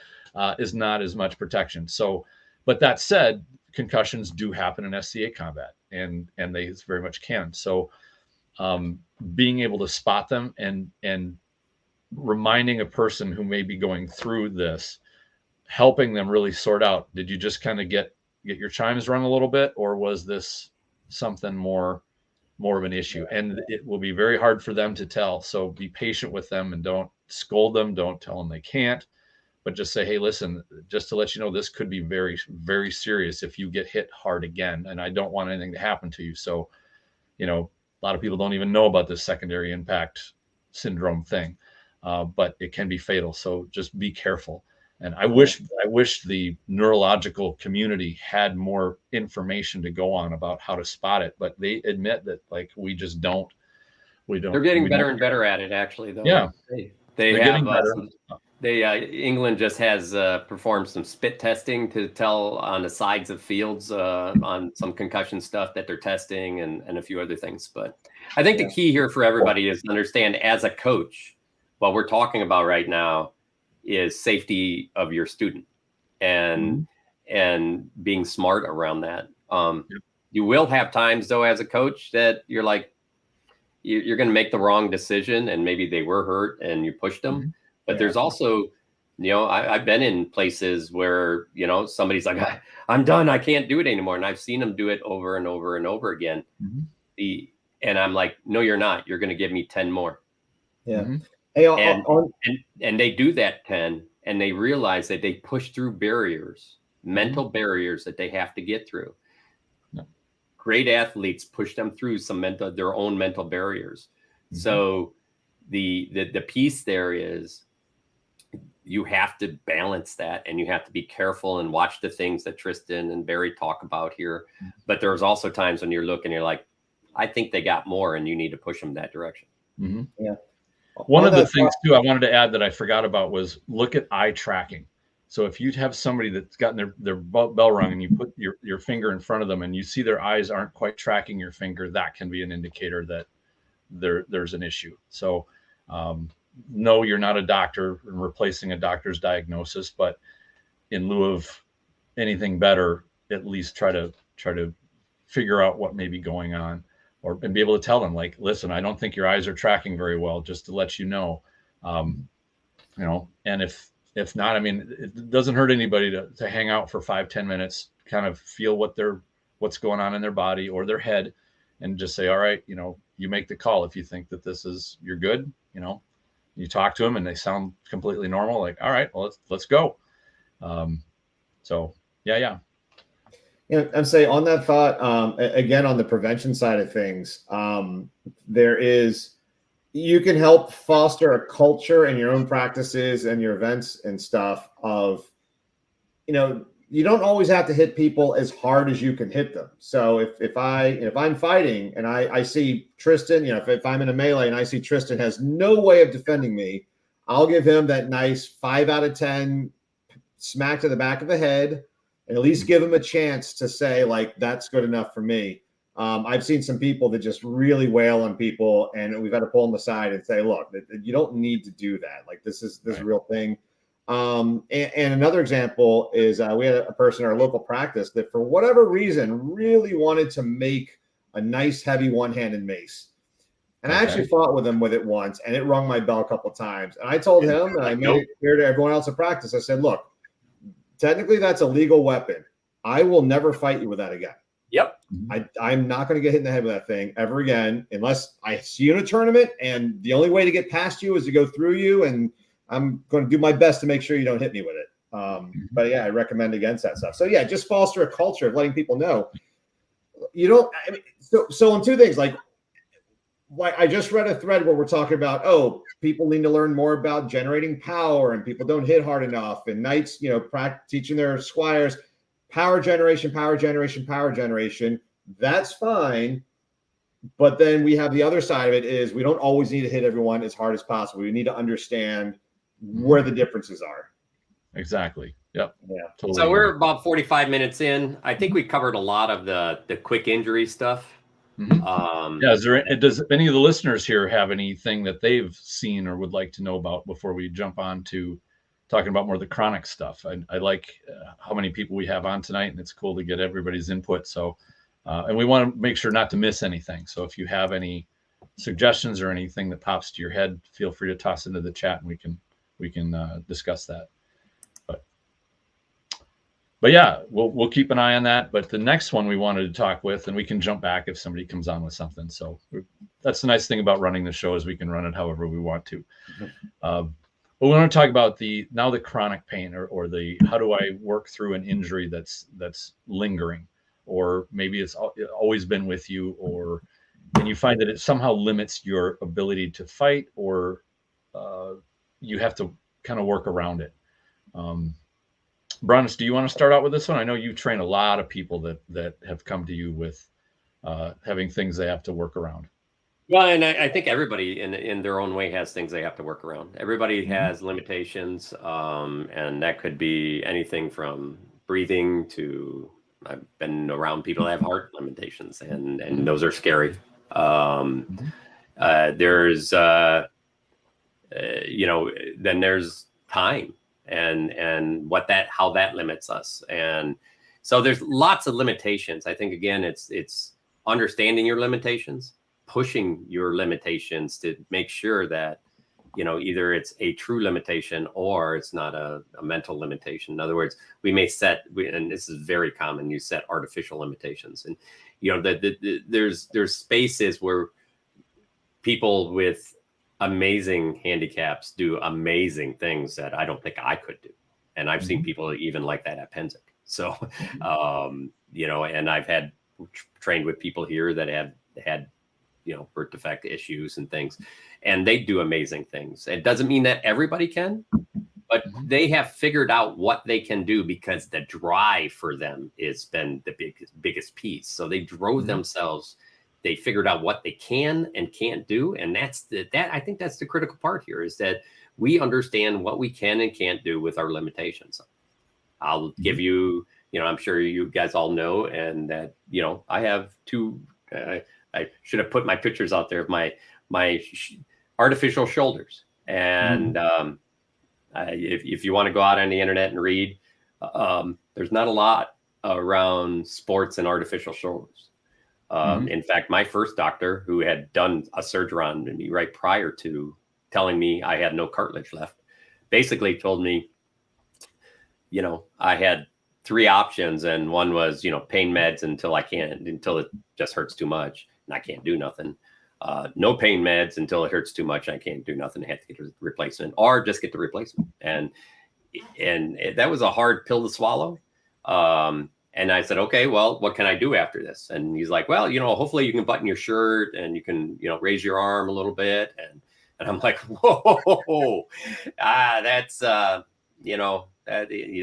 is not as much protection. So, but that said, concussions do happen in SCA combat, and they very much can. So being able to spot them and reminding a person who may be going through this, helping them really sort out, did you just kind of get your chimes rung a little bit, or was this something more more of an issue, and it will be very hard for them to tell. So be patient with them and don't scold them. Don't tell them they can't, but just say, hey, listen, just to let you know, this could be very, very serious if you get hit hard again. And I don't want anything to happen to you. So, a lot of people don't even know about this secondary impact syndrome thing, but it can be fatal. So just be careful. And I wish the neurological community had more information to go on about how to spot it, but they admit that we just don't. They're getting better and better at it, actually, though. Yeah, they have England just has performed some spit testing to tell on the sides of fields on some concussion stuff that they're testing and a few other things. But I think the key here for everybody is to understand, as a coach, what we're talking about right now is safety of your student and being smart around that. You will have times, though, as a coach, that you're you're going to make the wrong decision, and maybe they were hurt and you pushed them. But there's also, I've been in places where, somebody's like, I'm done. I can't do it anymore. And I've seen them do it over and over and over again. And I'm like, no, you're not. You're going to give me 10 more. Yeah. Hey, and they do that 10, and they realize that they push through barriers, mental barriers that they have to get through. Great athletes push them through their own mental barriers. So the piece there is, you have to balance that, and you have to be careful and watch the things that Tristan and Bari talk about here. But there's also times when you're looking, you're like, I think they got more, and you need to push them that direction. Yeah. One of the things too I wanted to add that I forgot about was look at eye tracking. So if you have somebody that's gotten their bell rung, and you put your finger in front of them and you see their eyes aren't quite tracking your finger, that can be an indicator that there's an issue. So no, you're not a doctor replacing a doctor's diagnosis, but in lieu of anything better, at least try to figure out what may be going on, and be able to tell them, like, listen, I don't think your eyes are tracking very well, just to let you know. And if not, I mean, it doesn't hurt anybody to hang out for 5-10 minutes, kind of feel what's going on in their body or their head, and just say, all right, you make the call. If you think that you're good, you talk to them and they sound completely normal, like, all right, well, let's go. So yeah. And say on that thought, again, on the prevention side of things, you can help foster a culture in your own practices and your events and stuff of, you don't always have to hit people as hard as you can hit them. So if I'm fighting and I see Tristan, if I'm in a melee and I see Tristan has no way of defending me, I'll give him that nice 5 out of 10 smack to the back of the head, and at least give him a chance to say, like, that's good enough for me. I've seen some people that just really wail on people, and we've had to pull them aside and say, look, you don't need to do that. Like, this is a real thing. And another example is we had a person in our local practice that, for whatever reason, really wanted to make a nice heavy one-handed mace. And I actually fought with him with it once, and it rung my bell a couple of times. And I told him, and I made it clear to everyone else in practice, I said, look, technically that's a legal weapon. I will never fight you with that again. Yep. I'm not going to get hit in the head with that thing ever again, unless I see you in a tournament, and the only way to get past you is to go through you, and I'm going to do my best to make sure you don't hit me with it. But yeah, I recommend against that stuff. So yeah, just foster a culture of letting people know. So on two things, like I just read a thread where we're talking about, people need to learn more about generating power, and people don't hit hard enough, and knights, teaching their squires power generation. That's fine. But then we have the other side of it is we don't always need to hit everyone as hard as possible. We need to understand where the differences are. Exactly. Yep. Yeah. Totally. So we're about 45 minutes in. I think we covered a lot of the quick injury stuff. Does any of the listeners here have anything that they've seen or would like to know about before we jump on to talking about more of the chronic stuff? I like how many people we have on tonight, and it's cool to get everybody's input. So, and we want to make sure not to miss anything. So if you have any suggestions or anything that pops to your head, feel free to toss into the chat, and we can discuss that. But yeah, we'll keep an eye on that. But the next one we wanted to talk with, and we can jump back if somebody comes on with something. So that's the nice thing about running the show, is we can run it however we want to. But we want to talk about the chronic pain, or the, how do I work through an injury that's lingering, or maybe it's always been with you, and you find that it somehow limits your ability to fight, or you have to kind of work around it. Brannos, do you want to start out with this one? I know you train a lot of people that have come to you with having things they have to work around. Well, and I think everybody in their own way has things they have to work around. Everybody has limitations, and that could be anything from breathing to, I've been around people that have heart limitations, and those are scary. There's then there's time and how that limits us, and so there's lots of limitations. I think, again, it's understanding your limitations, pushing your limitations to make sure that either it's a true limitation or it's not a mental limitation. In other words, we may and this is very common, you set artificial limitations, and there's spaces where people with amazing handicaps do amazing things that I don't think I could do. And I've seen people even like that at Penzic. So, and I've had trained with people here that have had, birth defect issues and things, and they do amazing things. It doesn't mean that everybody can, but they have figured out what they can do because the drive for them has been the biggest piece. So they drove themselves. They figured out what they can and can't do. And I think that's the critical part here, is that we understand what we can and can't do with our limitations. I'll give you, I'm sure you guys all know, and that, I have two, I should have put my pictures out there of my artificial shoulders. And if you want to go out on the internet and read, there's not a lot around sports and artificial shoulders. In fact, my first doctor, who had done a surgery on me right prior to telling me I had no cartilage left, basically told me, I had three options, and one was, pain meds until it just hurts too much and I can't do nothing. No pain meds until it hurts too much and I can't do nothing. I have to get a replacement, or just get the replacement. And that was a hard pill to swallow. And I said, okay, well, what can I do after this? And he's like, well, hopefully you can button your shirt and you can, raise your arm a little bit. And I'm like, whoa, that's, he's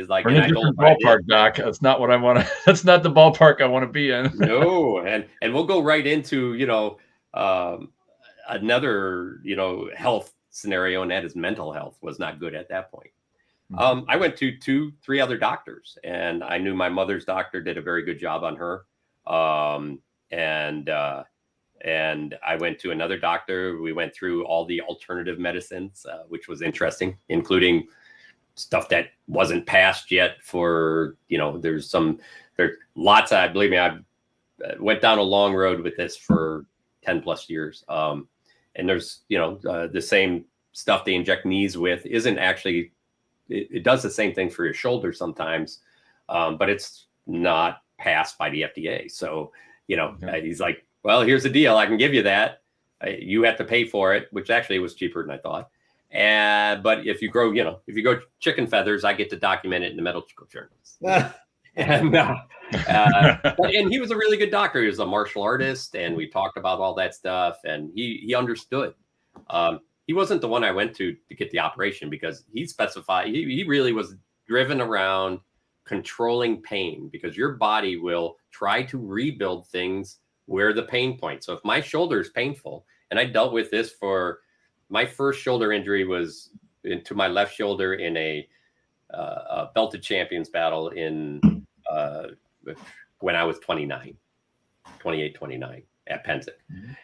like, we're in a different ballpark, Doc. That's not what I want to, that's not the ballpark I want to be in. No. And we'll go right into, another, health scenario, and that is mental health was not good at that point. I went to 2-3 other doctors, and I knew my mother's doctor did a very good job on her. And I went to another doctor. We went through all the alternative medicines, which was interesting, including stuff that wasn't passed yet for, there's lots of, believe me, I went down a long road with this for 10 plus years. And there's, the same stuff they inject knees with isn't actually, it does the same thing for your shoulder sometimes, but it's not passed by the FDA. So, he's like, well, here's the deal. I can give you that. You have to pay for it, which actually was cheaper than I thought. But if you grow chicken feathers, I get to document it in the medical journals. And he was a really good doctor. He was a martial artist, and we talked about all that stuff, and he understood. He wasn't the one I went to get the operation, because he specified, he really was driven around controlling pain, because your body will try to rebuild things where the pain point. So if my shoulder is painful, and I dealt with this for my first shoulder injury was into my left shoulder in a belted champions battle in when I was 28, 29 at Penzic.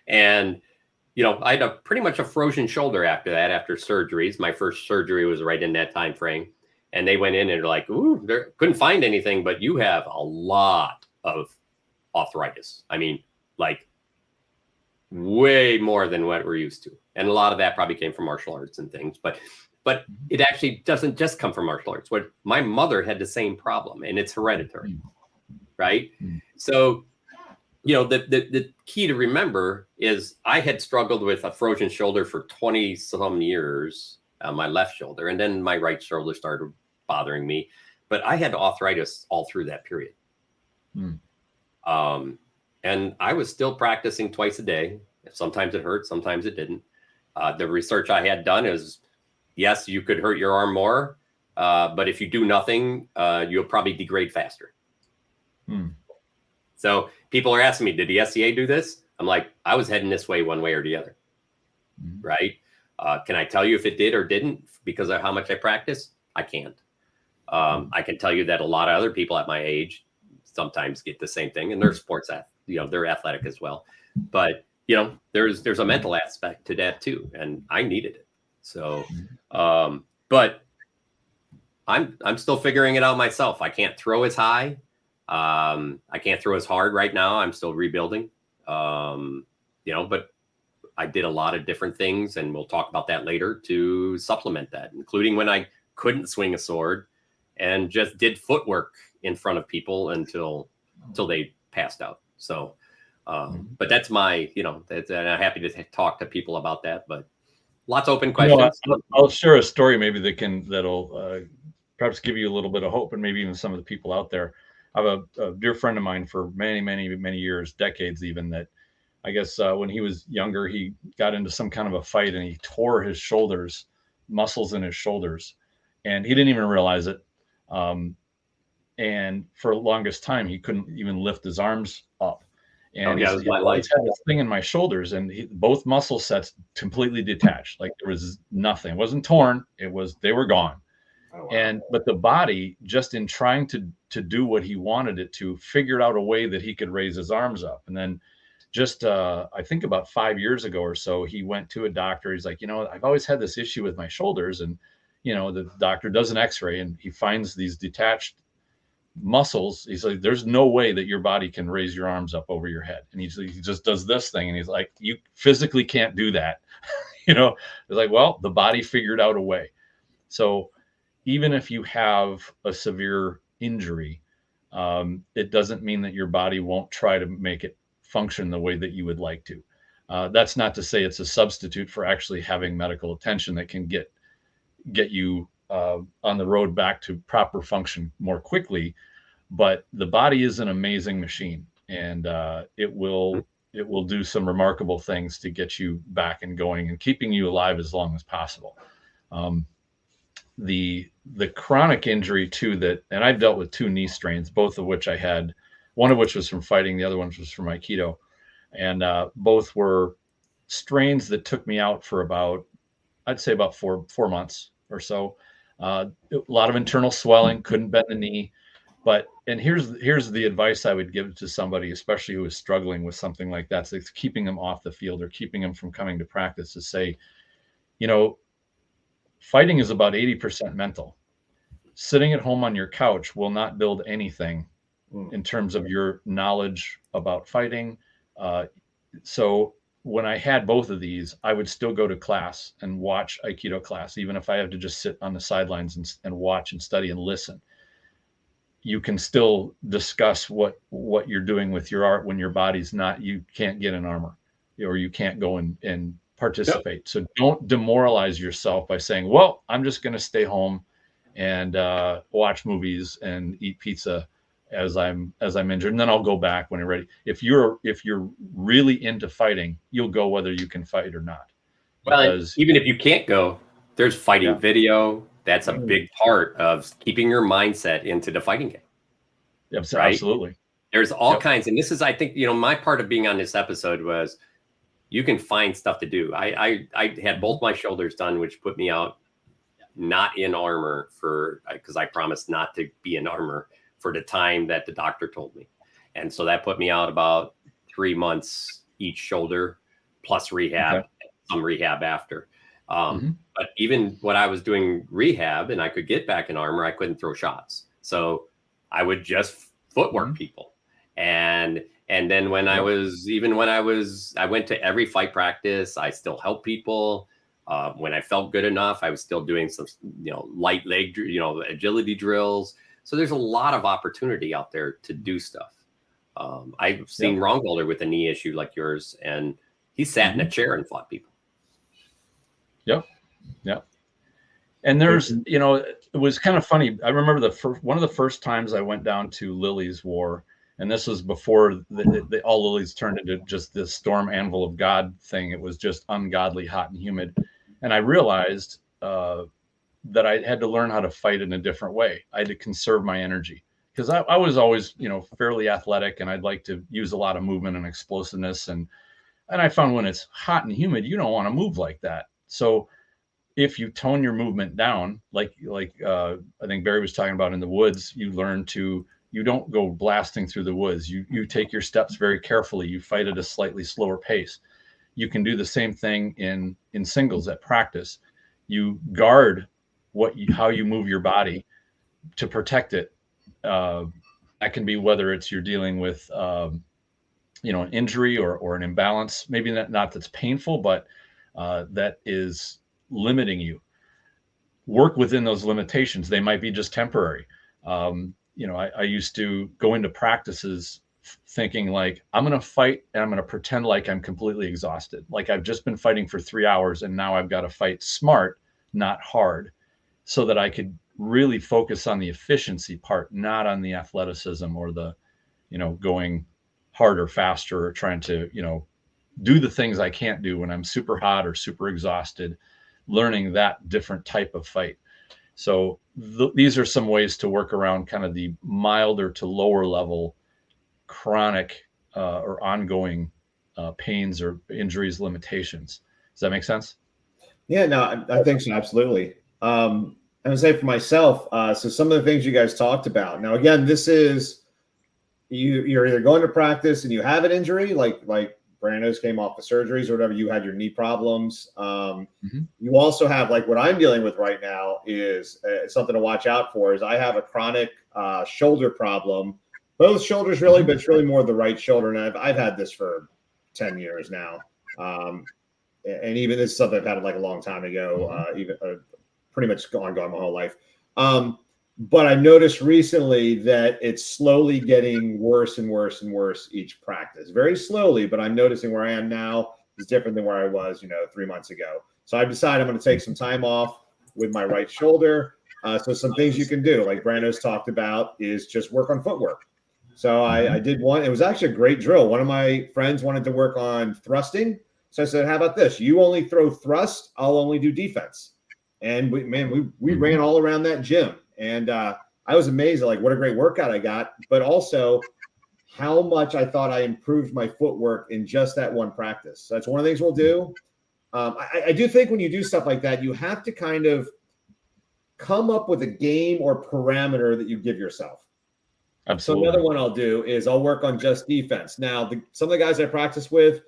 And I had pretty much a frozen shoulder after that, after surgeries. My first surgery was right in that time frame. And they went in and they're like, ooh, they couldn't find anything, but you have a lot of arthritis. I mean, like way more than what we're used to. And a lot of that probably came from martial arts and things. But but it actually doesn't just come from martial arts. What my mother had the same problem, and it's hereditary, right? So, the key to remember is I had struggled with a frozen shoulder for 20 some years on my left shoulder, and then my right shoulder started bothering me, but I had arthritis all through that period. And I was still practicing twice a day. Sometimes it hurt, sometimes it didn't. The research I had done is, yes, you could hurt your arm more, but if you do nothing, you'll probably degrade faster. So people are asking me, did the SCA do this? I'm like, I was heading this way one way or the other, right? Can I tell you if it did or didn't because of how much I practice? I can't. I can tell you that a lot of other people at my age sometimes get the same thing, and they're sports they're athletic as well. But there's a mental aspect to that too, and I needed it. So, but I'm still figuring it out myself. I can't throw as high. I can't throw as hard right now. I'm still rebuilding. But I did a lot of different things, and we'll talk about that later to supplement that, including when I couldn't swing a sword and just did footwork in front of people until they passed out. So, but that's my, and I'm happy to talk to people about that, but lots of open questions. I'll share a story maybe that'll perhaps give you a little bit of hope, and maybe even some of the people out there. I have a dear friend of mine for many, many, many years, decades even, that I guess when he was younger, he got into some kind of a fight and he tore his shoulders, muscles in his shoulders, and he didn't even realize it. And for the longest time, he couldn't even lift his arms up. And it was my life. I had this thing in my shoulders, and both muscle sets completely detached. Like there was nothing. It wasn't torn. They were gone. Oh, wow. But the body, just in trying to do what he wanted it to, figured out a way that he could raise his arms up. And then just, I think about 5 years ago or so, he went to a doctor. He's like, I've always had this issue with my shoulders. And, the doctor does an x-ray and he finds these detached muscles. He's like, there's no way that your body can raise your arms up over your head. And he just does this thing. And he's like, you physically can't do that. It's like, well, the body figured out a way. So even if you have a severe injury, it doesn't mean that your body won't try to make it function the way that you would like to. That's not to say it's a substitute for actually having medical attention that can get you on the road back to proper function more quickly. But the body is an amazing machine, and it will do some remarkable things to get you back and going and keeping you alive as long as possible. The chronic injury too, and I've dealt with 2 knee strains, both of which I had, one of which was from fighting, the other one was from Aikido, and both were strains that took me out for I'd say about four months or so. A lot of internal swelling, couldn't bend the knee. And here's the advice I would give to somebody, especially who is struggling with something like that. So it's keeping them off the field or keeping them from coming to practice, to say, fighting is about 80% mental. Sitting at home on your couch will not build anything in terms of your knowledge about fighting. So when I had both of these, I would still go to class and watch Aikido class, even if I have to just sit on the sidelines and watch and study and listen. You can still discuss what you're doing with your art when your body's not, you can't get in armor, or you can't go and participate. Yep. So don't demoralize yourself by saying, well, I'm just going to stay home and watch movies and eat pizza as I'm injured, and then I'll go back when I'm ready. If you're really into fighting, you'll go whether you can fight or not. Well, even if you can't go, there's fighting video. That's a big part of keeping your mindset into the fighting game. Yep, right? Absolutely. There's all kinds, and this is, I think, my part of being on this episode was you can find stuff to do. I had both my shoulders done, which put me out not in armor because I promised not to be in armor for the time that the doctor told me. And so that put me out about 3 months each shoulder, plus rehab, some rehab after. But even when I was doing rehab and I could get back in armor, I couldn't throw shots. So I would just footwork people. And then when I went to every fight practice, I still help people. When I felt good enough, I was still doing some, light leg, agility drills. So there's a lot of opportunity out there to do stuff. I've seen Ron Golder with a knee issue like yours, and he sat in a chair and fought people. Yep. And there's, it was kind of funny. I remember one of the first times I went down to Lily's War, and this was before all Lily's turned into just this storm anvil of God thing. It was just ungodly hot and humid. And I realized that I had to learn how to fight in a different way. I had to conserve my energy, because I was always, fairly athletic, and I'd like to use a lot of movement and explosiveness. And I found when it's hot and humid, you don't want to move like that. So if you tone your movement down, like I think Barry was talking about in the woods, you don't go blasting through the woods. You take your steps very carefully. You fight at a slightly slower pace. You can do the same thing in singles at practice. You guard how you move your body to protect it. That can be whether it's you're dealing with an injury or an imbalance, maybe not that's painful, but that is limiting you. Work within those limitations. They might be just temporary. I used to go into practices thinking like, I'm going to fight and I'm going to pretend like I'm completely exhausted. Like I've just been fighting for 3 hours and now I've got to fight smart, not hard, so that I could really focus on the efficiency part, not on the athleticism or the, going harder, faster, or trying to, do the things I can't do when I'm super hot or super exhausted, learning that different type of fight. So these are some ways to work around kind of the milder to lower level chronic or ongoing pains or injuries, limitations. Does that make sense? Yeah, no, I think so. Absolutely. I'm gonna say for myself, so some of the things you guys talked about. Now, again, this is you're either going to practice and you have an injury, like Brannos came off the surgeries or whatever, you had your knee problems. You also have, like what I'm dealing with right now is something to watch out for, is I have a chronic shoulder problem. Both shoulders really, but it's really more the right shoulder. And I've had this for 10 years now. And even this is something I've had like a long time ago, pretty much ongoing my whole life. But I noticed recently that it's slowly getting worse and worse and worse each practice. Very slowly, but I'm noticing where I am now is different than where I was, 3 months ago. So I've decided I'm going to take some time off with my right shoulder. So some things you can do, like Brannos talked about, is just work on footwork. So I did one. It was actually a great drill. One of my friends wanted to work on thrusting. So I said, how about this? You only throw thrust. I'll only do defense. And we ran all around that gym. And I was amazed at like what a great workout I got, but also how much I thought I improved my footwork in just that one practice. So that's one of the things we'll do. I do think when you do stuff like that, you have to kind of come up with a game or parameter that you give yourself. Absolutely. So another one I'll do is I'll work on just defense. Now, some of the guys I practice with,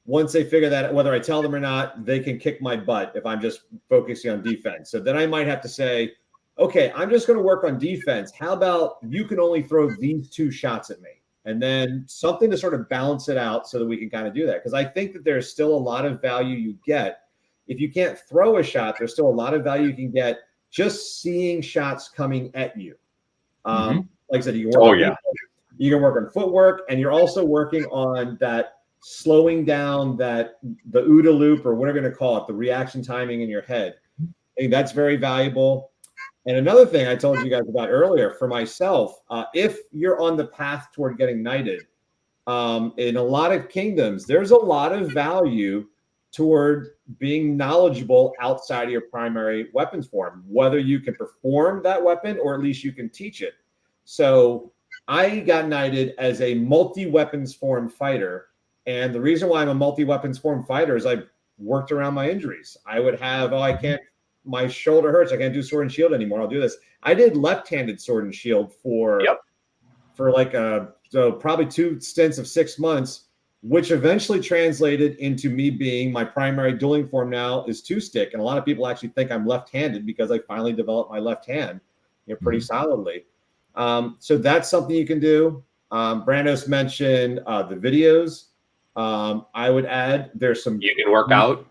once they figure that, whether I tell them or not, they can kick my butt if I'm just focusing on defense. So then I might have to say, okay, I'm just going to work on defense. How about you can only throw these 2 shots at me? And then something to sort of balance it out so that we can kind of do that. Because I think that there's still a lot of value you get. If you can't throw a shot, there's still a lot of value you can get just seeing shots coming at you. Like I said, you can work you can work on footwork, and you're also working on that slowing down the OODA loop, or whatever you're going to call it, the reaction timing in your head. I think that's very valuable. And another thing I told you guys about earlier, for myself, if you're on the path toward getting knighted, in a lot of kingdoms, there's a lot of value toward being knowledgeable outside of your primary weapons form, whether you can perform that weapon or at least you can teach it. So I got knighted as a multi-weapons form fighter. And the reason why I'm a multi-weapons form fighter is I worked around my injuries. I would have, my shoulder hurts, I can't do sword and shield anymore, I'll do this. I did left-handed sword and shield for probably 2 stints of 6 months, which eventually translated into me being, my primary dueling form now is 2-stick. And a lot of people actually think I'm left-handed because I finally developed my left hand pretty solidly. So that's something you can do. Brannos mentioned the videos. I would add, there's some. You can work out.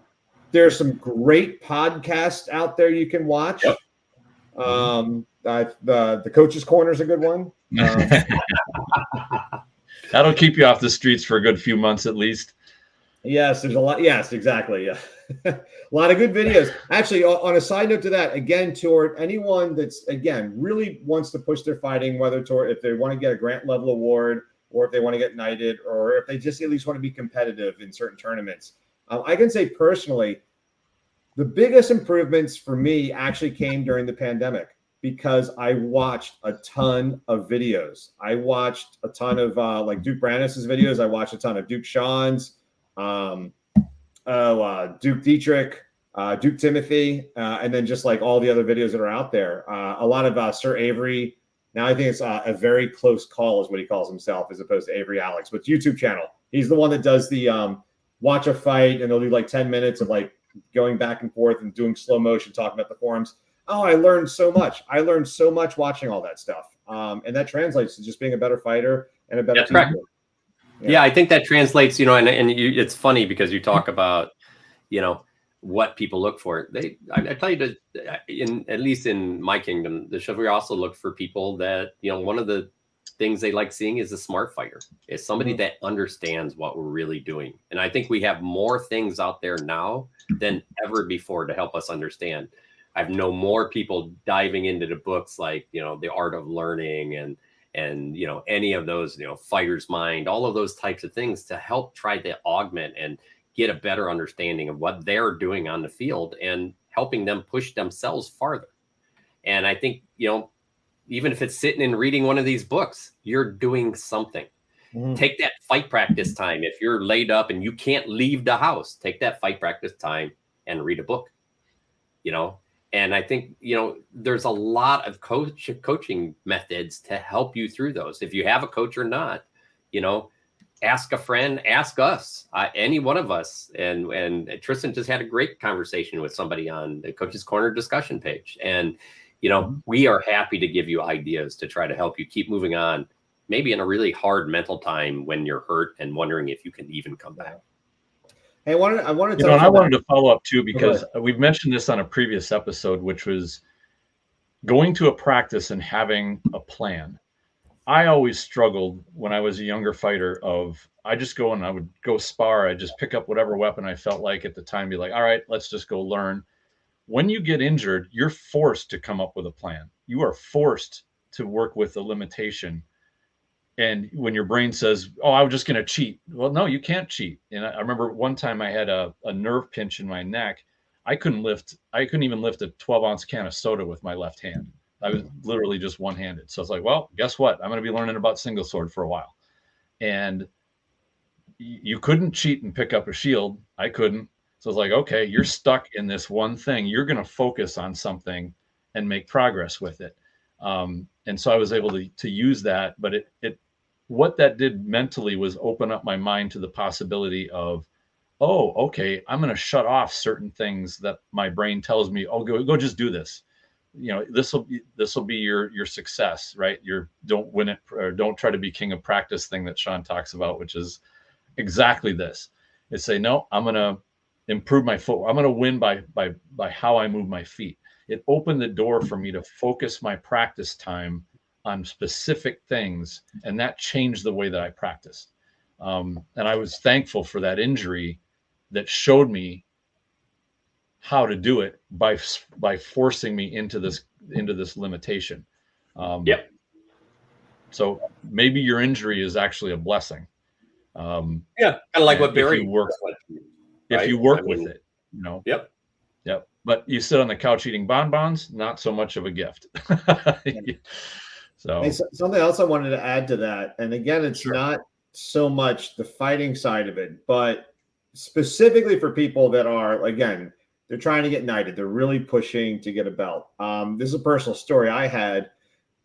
There's some great podcasts out there you can watch. Yep. The Coach's Corner is a good one. That'll keep you off the streets for a good few months at least. Yes, there's a lot. Yes, exactly. Yeah. A lot of good videos. Actually, on a side note to that, again, toward anyone that's, again, really wants to push their fighting, whether toward if they want to get a grant level award or if they want to get knighted or if they just at least want to be competitive in certain tournaments. I can say personally, the biggest improvements for me actually came during the pandemic because I watched a ton of videos. I watched a ton of like Duke Brannos' videos. I watched a ton of Duke Sean's, Duke Dietrich, Duke Timothy, and then just like all the other videos that are out there. A lot of Sir Avery. Now I think it's a very close call is what he calls himself as opposed to Avery Alex, but YouTube channel. He's the one that does the watch a fight and they'll do like 10 minutes of like going back and forth and doing slow motion, talking about the forums. Oh, I learned so much. I learned so much watching all that stuff. And that translates to just being a better fighter and a better teacher. Yeah, I think that translates, it's funny because you talk about, what people look for. I tell you at least in my kingdom, the chivalry also look for people that, one of the things they like seeing is a smart fighter, is somebody that understands what we're really doing. And I think we have more things out there now than ever before to help us understand. I've known more people diving into the books like, The Art of Learning and any of those, Fighter's Mind, all of those types of things to help try to augment and get a better understanding of what they're doing on the field and helping them push themselves farther. And I think, even if it's sitting and reading one of these books, you're doing something. Take that fight practice time. If you're laid up and you can't leave the house, take that fight practice time and read a book, And I think, there's a lot of coaching methods to help you through those. If you have a coach or not, ask a friend, ask us, any one of us. And Tristan just had a great conversation with somebody on the Coach's Corner discussion page. And, we are happy to give you ideas to try to help you keep moving on, maybe in a really hard mental time when you're hurt and wondering if you can even come back. Hey, I wanted to follow up too, because we've mentioned this on a previous episode, which was going to a practice and having a plan. I always struggled when I was a younger fighter I just go and I would go spar. I just pick up whatever weapon I felt like at the time, be like, all right, let's just go learn. When you get injured, you're forced to come up with a plan. You are forced to work with a limitation. And when your brain says, oh, I was just going to cheat. Well, no, you can't cheat. And I remember one time I had a nerve pinch in my neck. I couldn't even lift a 12-ounce can of soda with my left hand. I was literally just one-handed. So it's like, well, guess what? I'm going to be learning about single sword for a while. And you couldn't cheat and pick up a shield. I couldn't. So it's like, okay, you're stuck in this one thing. You're going to focus on something and make progress with it. And so I was able to use that, but what that did mentally was open up my mind to the possibility of, oh, okay, I'm going to shut off certain things that my brain tells me, oh, go just do this. This will be your success, right? Don't win it, or don't try to be king of practice thing that Sean talks about, which is exactly this. It's say, no, I'm going to improve my foot. I'm going to win by how I move my feet. It opened the door for me to focus my practice time on specific things, and that changed the way that I practiced. And I was thankful for that injury that showed me how to do it by forcing me into this limitation. So maybe your injury is actually a blessing. Kind of like what Bari works with. If you work with it, Yep. But you sit on the couch eating bonbons, not so much of a gift. So something else I wanted to add to that, and again, it's not so much the fighting side of it, but specifically for people that are, again, they're trying to get knighted. They're really pushing to get a belt. This is a personal story I had.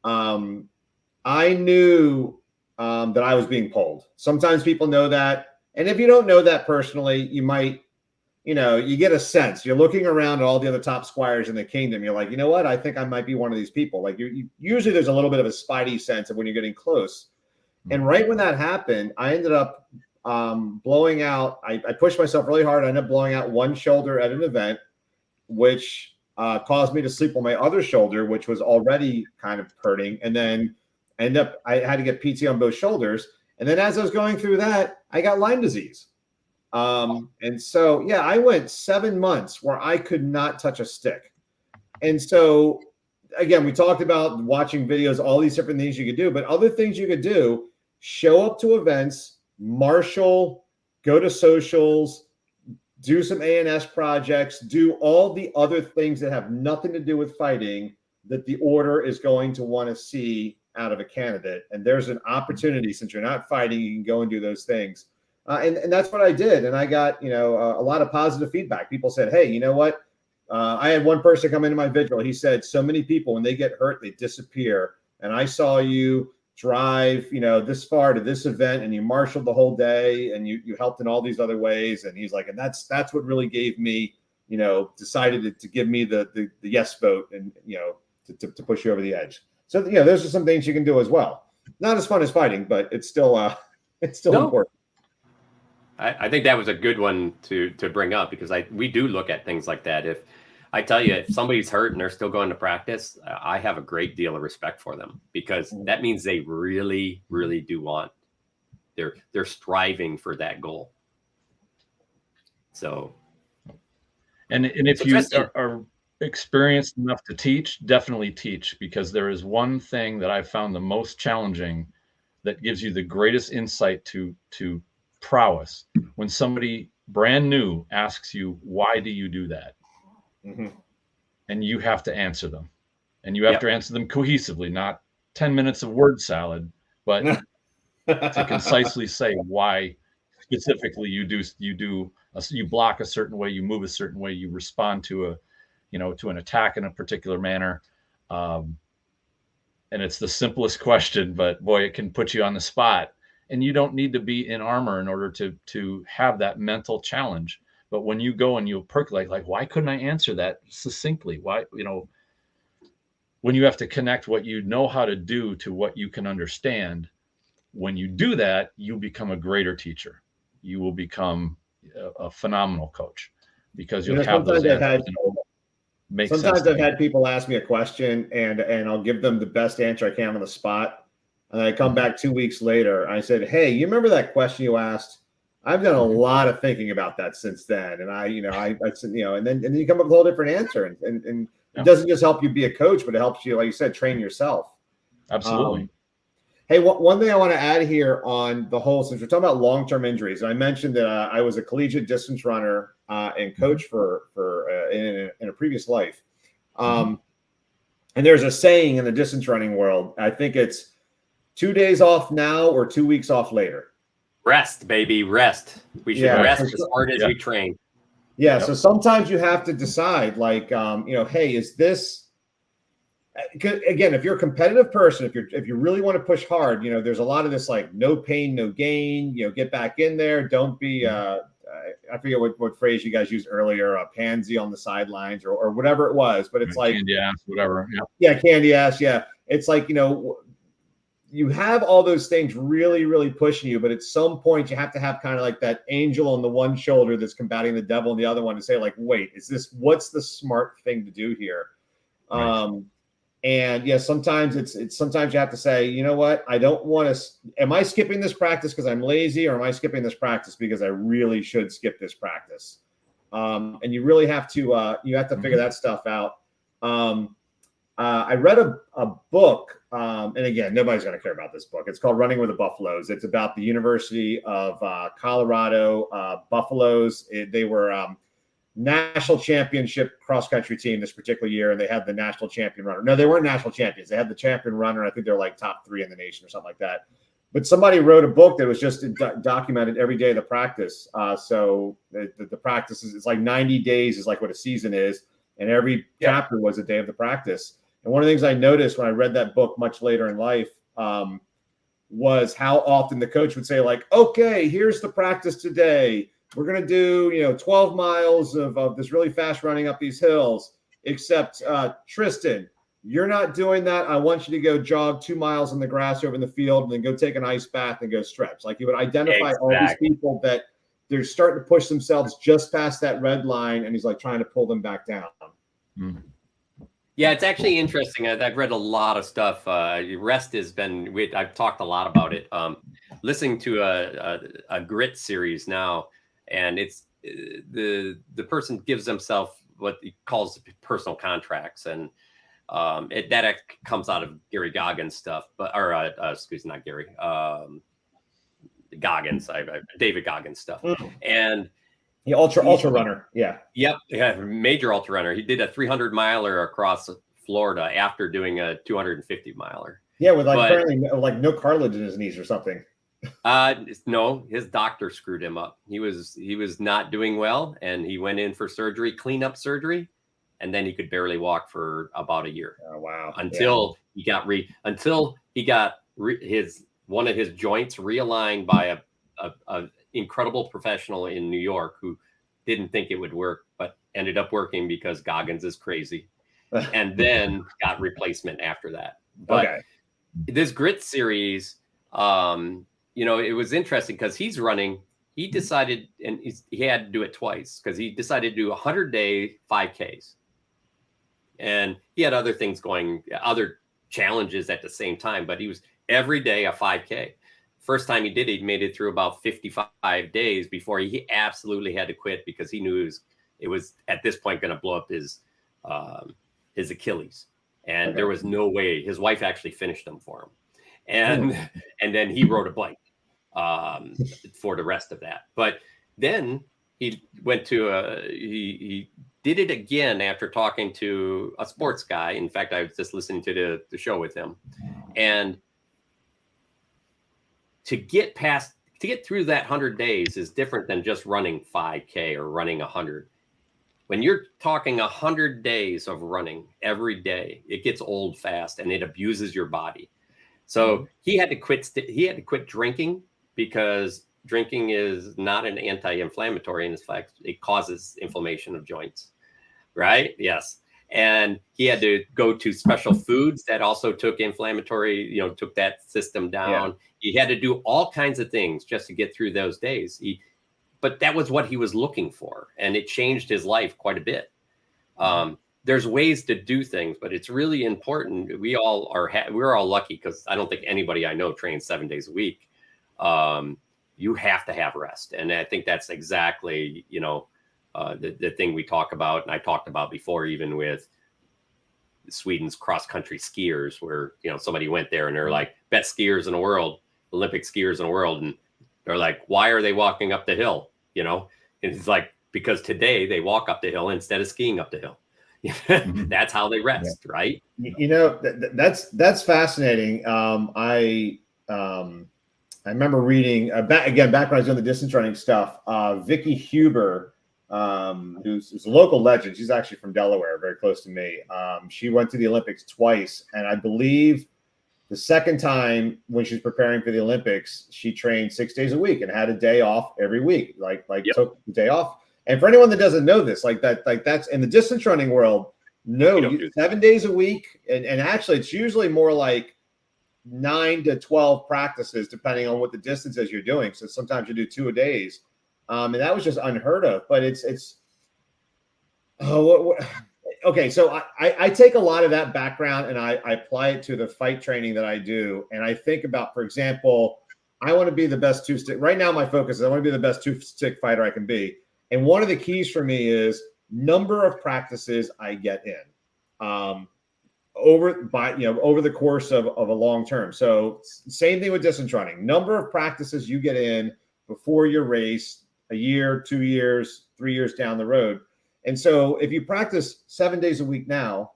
I knew that I was being pulled. Sometimes people know that. And if you don't know that personally, you might, you get a sense. You're looking around at all the other top squires in the kingdom. You're like, you know what? I think I might be one of these people. Like usually there's a little bit of a spidey sense of when you're getting close. And right when that happened, I ended up blowing out. I pushed myself really hard. I ended up blowing out one shoulder at an event, which caused me to sleep on my other shoulder, which was already kind of hurting. And then I had to get PT on both shoulders. And then as I was going through that, I got Lyme disease. And so, yeah, I went 7 months where I could not touch a stick. And so, again, we talked about watching videos, all these different things you could do, but other things you could do: show up to events, marshal, go to socials, do some ANS projects, do all the other things that have nothing to do with fighting that the order is going to want to see out of a candidate. And there's an opportunity, since you're not fighting, you can go and do those things. And that's what I did. And I got, a lot of positive feedback. People said, hey, you know what? I had one person come into my vigil. He said, so many people, when they get hurt, they disappear. And I saw you drive, this far to this event, and you marshaled the whole day, and you helped in all these other ways. And he's like, and that's what really gave me, decided to give me the yes vote, and, to push you over the edge. So, those are some things you can do as well. Not as fun as fighting, but it's still important. I think that was a good one to bring up, because we do look at things like that. If I tell you, if somebody's hurt and they're still going to practice, I have a great deal of respect for them, because that means they really, really do want. They're striving for that goal. So, and if you are experienced enough to teach, definitely teach, because there is one thing that I found the most challenging that gives you the greatest insight to prowess. When somebody brand new asks you, why do you do that? Mm-hmm. And you have to answer them, and you have to answer them cohesively, not 10 minutes of word salad, but to concisely say why specifically you block a certain way, you move a certain way, you respond to an attack in a particular manner. And it's the simplest question, but boy, it can put you on the spot. And you don't need to be in armor in order to have that mental challenge. But when you go and you percolate, like, why couldn't I answer that succinctly? Why, when you have to connect what you know how to do to what you can understand, when you do that, you become a greater teacher. You will become a phenomenal coach, because you'll have those answers. Sometimes I've had people ask me a question, and I'll give them the best answer I can on the spot. And I come back 2 weeks later, and I said, hey, you remember that question you asked? I've done a lot of thinking about that since then. And I said, and then you come up with a whole different answer. And it doesn't just help you be a coach, but it helps you, like you said, train yourself. Absolutely. Hey, one thing I want to add here on the whole, since we're talking about long-term injuries, and I mentioned that I was a collegiate distance runner and coach in a previous life. And there's a saying in the distance running world, I think it's 2 days off now or 2 weeks off later. Rest, baby, rest. We should rest as hard as we train. Yeah. Yep. So sometimes you have to decide, like, hey, is this, again, if you're a competitive person, if you really want to push hard, there's a lot of this, like, no pain, no gain, get back in there. Don't be, I forget what phrase you guys used earlier, a pansy on the sidelines or whatever it was, but it's like candy ass, whatever. Yeah. Candy ass. Yeah. It's like, you have all those things really, really pushing you, but at some point you have to have kind of like that angel on the one shoulder that's combating the devil on the other one to say, like, wait, what's the smart thing to do here? Right. And yeah, sometimes sometimes you have to say, you know what, I don't want to, am I skipping this practice because I'm lazy, or am I skipping this practice because I really should skip this practice? And you really have to, figure that stuff out. I read a book, and again, nobody's going to care about this book. It's called Running with the Buffaloes. It's about the University of Colorado Buffaloes. They were national championship cross-country team this particular year, and they had the national champion runner. No, they weren't national champions. They had the champion runner. I think they're like top 3 in the nation or something like that. But somebody wrote a book that was just documented every day of the practice. So the practice is, it's like 90 days is like what a season is, and every chapter was a day of the practice. And one of the things I noticed when I read that book much later in life was how often the coach would say, like, okay, here's the practice today. We're going to do, 12 miles of this really fast running up these hills, except Tristan, you're not doing that. I want you to go jog 2 miles in the grass over in the field and then go take an ice bath and go stretch. Like, you would identify all these people that they're starting to push themselves just past that red line, and he's like trying to pull them back down. Mm. Yeah, it's actually interesting. I've read a lot of stuff. Rest has been, I've talked a lot about it. Listening to a grit series now, and it's the person gives himself what he calls personal contracts, and that comes out of Gary Goggins stuff, excuse me, not Gary, Goggins, David Goggins stuff, and ultra runner, yeah, major ultra runner. He did a 300 miler across Florida after doing a 250 miler. Yeah, with apparently no cartilage in his knees or something. No, his doctor screwed him up. He was not doing well, and he went in for surgery, cleanup surgery, and then he could barely walk for about a year. Oh wow! Until he got one of his joints realigned by a incredible professional in New York who didn't think it would work, but ended up working because Goggins is crazy, and then got replacement after that. But this grit series, it was interesting because he decided, and he had to do it twice because he decided to do 100-day 5Ks. And he had other things other challenges at the same time, but he was every day a 5K. First time he did it, he made it through about 55 days before he absolutely had to quit because he knew it was at this point going to blow up his Achilles. And there was no way. His wife actually finished them for him. And then he rode a bike for the rest of that. But then he went to he did it again after talking to a sports guy. In fact, I was just listening to the show with him. And to get through that 100 days is different than just running 5K or running 100. When you're talking 100 days of running every day, it gets old fast and it abuses your body. So he had to quit drinking because drinking is not an anti-inflammatory. In fact, it causes inflammation of joints, right? Yes. And he had to go to special foods that also took inflammatory, took that system down. Yeah. He had to do all kinds of things just to get through those days. But that was what he was looking for. And it changed his life quite a bit. There's ways to do things, but it's really important. We're all lucky because I don't think anybody I know trains 7 days a week. You have to have rest. And I think that's exactly, the thing we talk about, and I talked about before, even with Sweden's cross-country skiers, where somebody went there and they're like, best skiers in the world, Olympic skiers in the world, and they're like, why are they walking up the hill? And it's like, because today they walk up the hill instead of skiing up the hill. That's how they rest, right? That's fascinating. I remember reading back when I was doing the distance running stuff. Vicky Huber, who's a local legend. She's actually from Delaware, very close to me. She went to the Olympics twice, and I believe the second time when she's preparing for the Olympics, she trained 6 days a week and had a day off every week. Took the day off. And for anyone that doesn't know this, that's in the distance running world. No, 7 days a week, and actually it's usually more like 9 to 12 practices, depending on what the distance is you're doing. So sometimes you do 2 a days. And that was just unheard of, but okay. So I take a lot of that background and I apply it to the fight training that I do. And I think about, for example, I want to be the best two-stick. Right now, my focus is I want to be the best two-stick fighter I can be. And one of the keys for me is number of practices I get in over the course of a long term. So same thing with distance running, number of practices you get in before your race, a year, 2 years, 3 years down the road. And so if you practice 7 days a week now,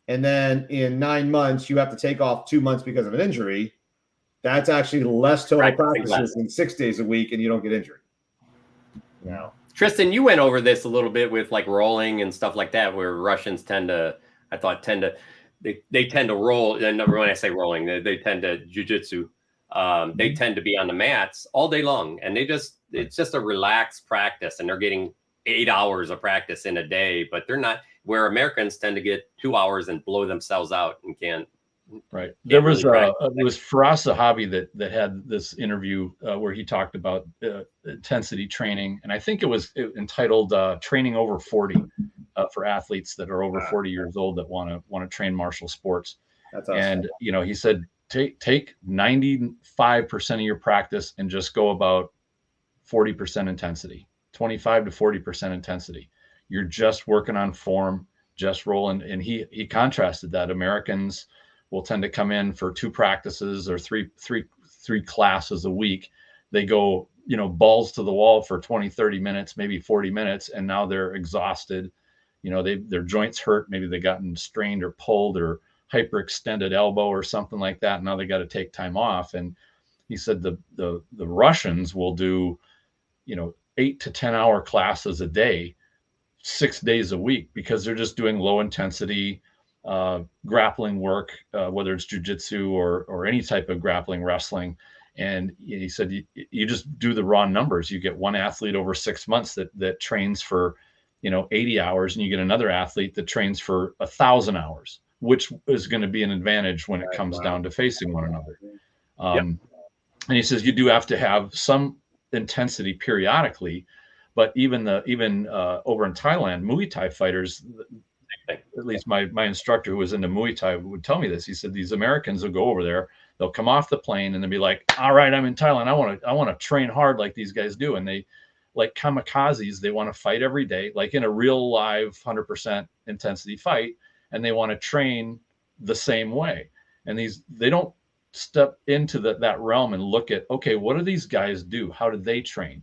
and then in 9 months, you have to take off 2 months because of an injury, that's actually less total practices than 6 days a week, and you don't get injured. Tristan, you went over this a little bit with like rolling and stuff like that, where Russians tend to roll. And when I say rolling, they tend to jujitsu. They tend to be on the mats all day long, and it's just a relaxed practice, and they're getting 8 hours of practice in a day, but they're not, where Americans tend to get 2 hours and blow themselves out and can't. Right. There was it was Firas Zahabi that had this interview where he talked about intensity training, and I think it was entitled "Training Over 40" for athletes that are over 40 years old that want to train martial sports. That's awesome. And he said take 95% of your practice and just go about 40% intensity, 25 to 40% intensity. You're just working on form, just rolling. And he contrasted that Americans will tend to come in for 2 practices or three classes a week. They go, balls to the wall for 20, 30 minutes, maybe 40 minutes. And now they're exhausted. Their joints hurt. Maybe they gotten strained or pulled or hyperextended elbow or something like that. Now they got to take time off. And he said the Russians will do, 8 to 10 hour classes a day, 6 days a week, because they're just doing low intensity grappling work, whether it's jujitsu or any type of grappling wrestling. And he said, you just do the raw numbers. You get one athlete over 6 months that trains for, 80 hours, and you get another athlete that trains for 1,000 hours, which is going to be an advantage when it comes down to facing one another. And he says, you do have to have some intensity periodically, but even over in Thailand, Muay Thai fighters, at least my instructor who was into Muay Thai would tell me this. He said these Americans will go over there, they'll come off the plane and they'll be like, all right, I'm in Thailand. I want to train hard like these guys do. And they, like kamikazes, they want to fight every day, like in a real live 100% intensity fight. And they want to train the same way. And they don't step into that realm and look at, okay, what do these guys do? How do they train?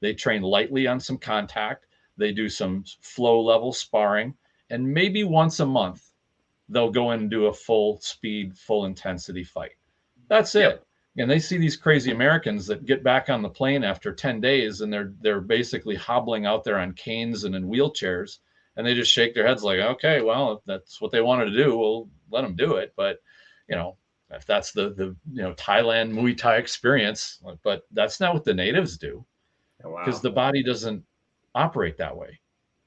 They train lightly on some contact. They do some flow level sparring. And maybe once a month, they'll go in and do a full speed, full intensity fight. That's it. And they see these crazy Americans that get back on the plane after 10 days and they're basically hobbling out there on canes and in wheelchairs. And they just shake their heads like, okay, well, if that's what they wanted to do, we'll let them do it. But, if that's the Thailand Muay Thai experience, but that's not what the natives do, because the body doesn't operate that way.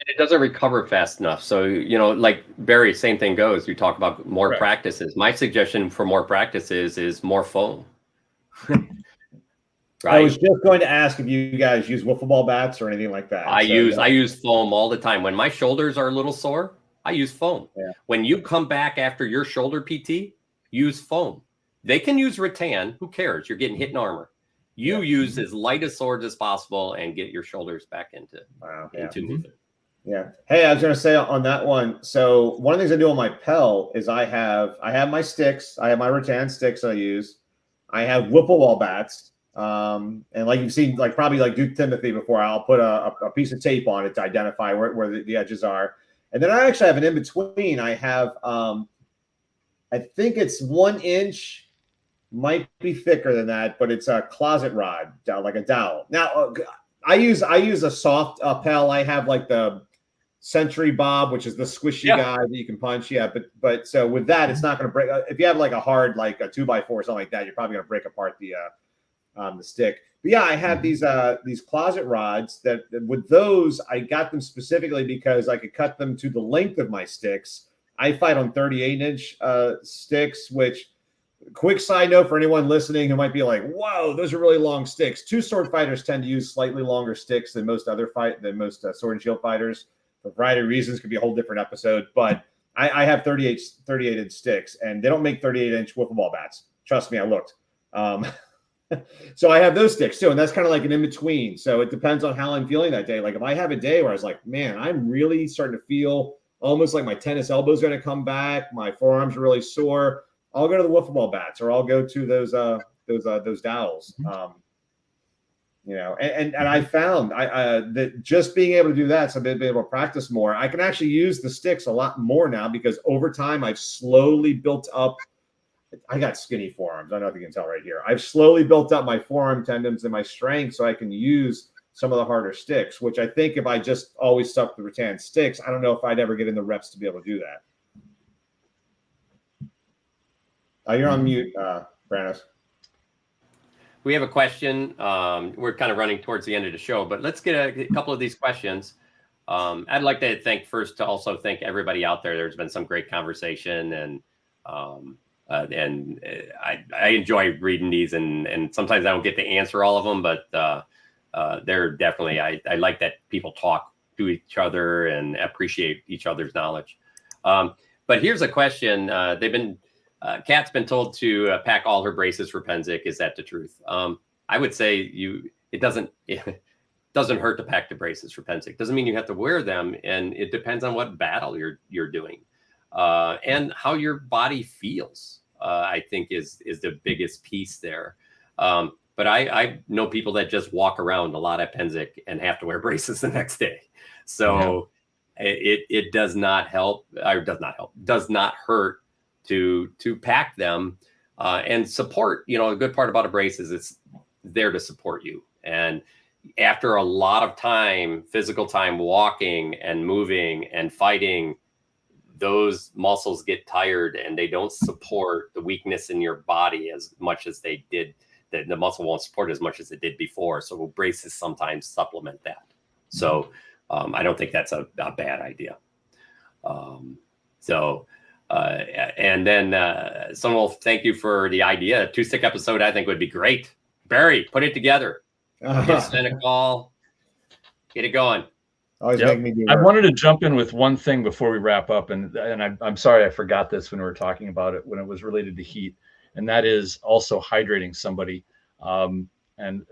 It doesn't recover fast enough. So, like Barry, same thing goes. You talk about more practices. My suggestion for more practices is more foam. Right? I was just going to ask if you guys use wiffle ball bats or anything like that. I use foam all the time. When my shoulders are a little sore, I use foam. Yeah. When you come back after your shoulder PT, use foam. They can use rattan. Who cares? You're getting hit in armor. You use as light a sword as possible and get your shoulders back into movement. Yeah. Hey, I was going to say on that one. So one of the things I do on my Pel is I have my sticks. I have my rattan sticks I use. I have wiffle ball bats. And like you've seen, like probably like Duke Timothy before, I'll put a piece of tape on it to identify where the edges are. And then I actually have an in between. I have, I think it's 1 inch, might be thicker than that, but it's a closet rod, like a dowel. Now, I use a soft Pel. I have like the Century Bob, which is the squishy guy that you can punch. Yeah, but so with that, it's not going to break. If you have like a hard, like a 2x4 or something like that, you're probably going to break apart the stick. But yeah, I have these closet rods that with those, I got them specifically because I could cut them to the length of my sticks. I fight on 38-inch sticks, which, quick side note for anyone listening who might be like, whoa, those are really long sticks. Two sword fighters tend to use slightly longer sticks than most sword and shield fighters. For a variety of reasons, could be a whole different episode. But I have 38-inch sticks, and they don't make 38-inch wiffle ball bats. Trust me, I looked. So I have those sticks too, and that's kind of like an in-between. So it depends on how I'm feeling that day. Like if I have a day where I was like, man, I'm really starting to feel almost like my tennis elbow is going to come back, my forearms are really sore, I'll go to the wiffle ball bats, or I'll go to those dowels. And I found that just being able to do that, so I've been able to practice more. I can actually use the sticks a lot more now because over time I've slowly built up. I got skinny forearms. I don't know if you can tell right here. I've slowly built up my forearm tendons and my strength so I can use some of the harder sticks, which I think if I just always stuck with rattan sticks, I don't know if I'd ever get in the reps to be able to do that. You're on mute, Brannos. We have a question. We're kind of running towards the end of the show, but let's get a couple of these questions. I'd like to also thank everybody out there. There's been some great conversation, and I enjoy reading these, and sometimes I don't get to answer all of them, but they're definitely, I like that people talk to each other and appreciate each other's knowledge. But here's a question. Kat's been told to pack all her braces for Penzic. Is that the truth? I would say it doesn't hurt to pack the braces for Penzic. Doesn't mean you have to wear them, and it depends on what battle you're doing, and how your body feels. I think is the biggest piece there. But I know people that just walk around a lot at Penzic and have to wear braces the next day. So it does not help, or does not hurt to pack them and support. A good part about a brace is it's there to support you. And after a lot of time, physical time, walking and moving and fighting, those muscles get tired and they don't support the weakness in your body as much as they did. The muscle won't support as much as it did before. So braces sometimes supplement that. So I don't think that's a bad idea. And then someone will thank you for the idea. A 2-stick episode, I think, would be great. Barry, put it together. Give Sven a call. Get it going. Always make me do I work. wanted to jump in with one thing before we wrap up, and I'm sorry I forgot this when we were talking about it when it was related to heat, and that is also hydrating somebody. And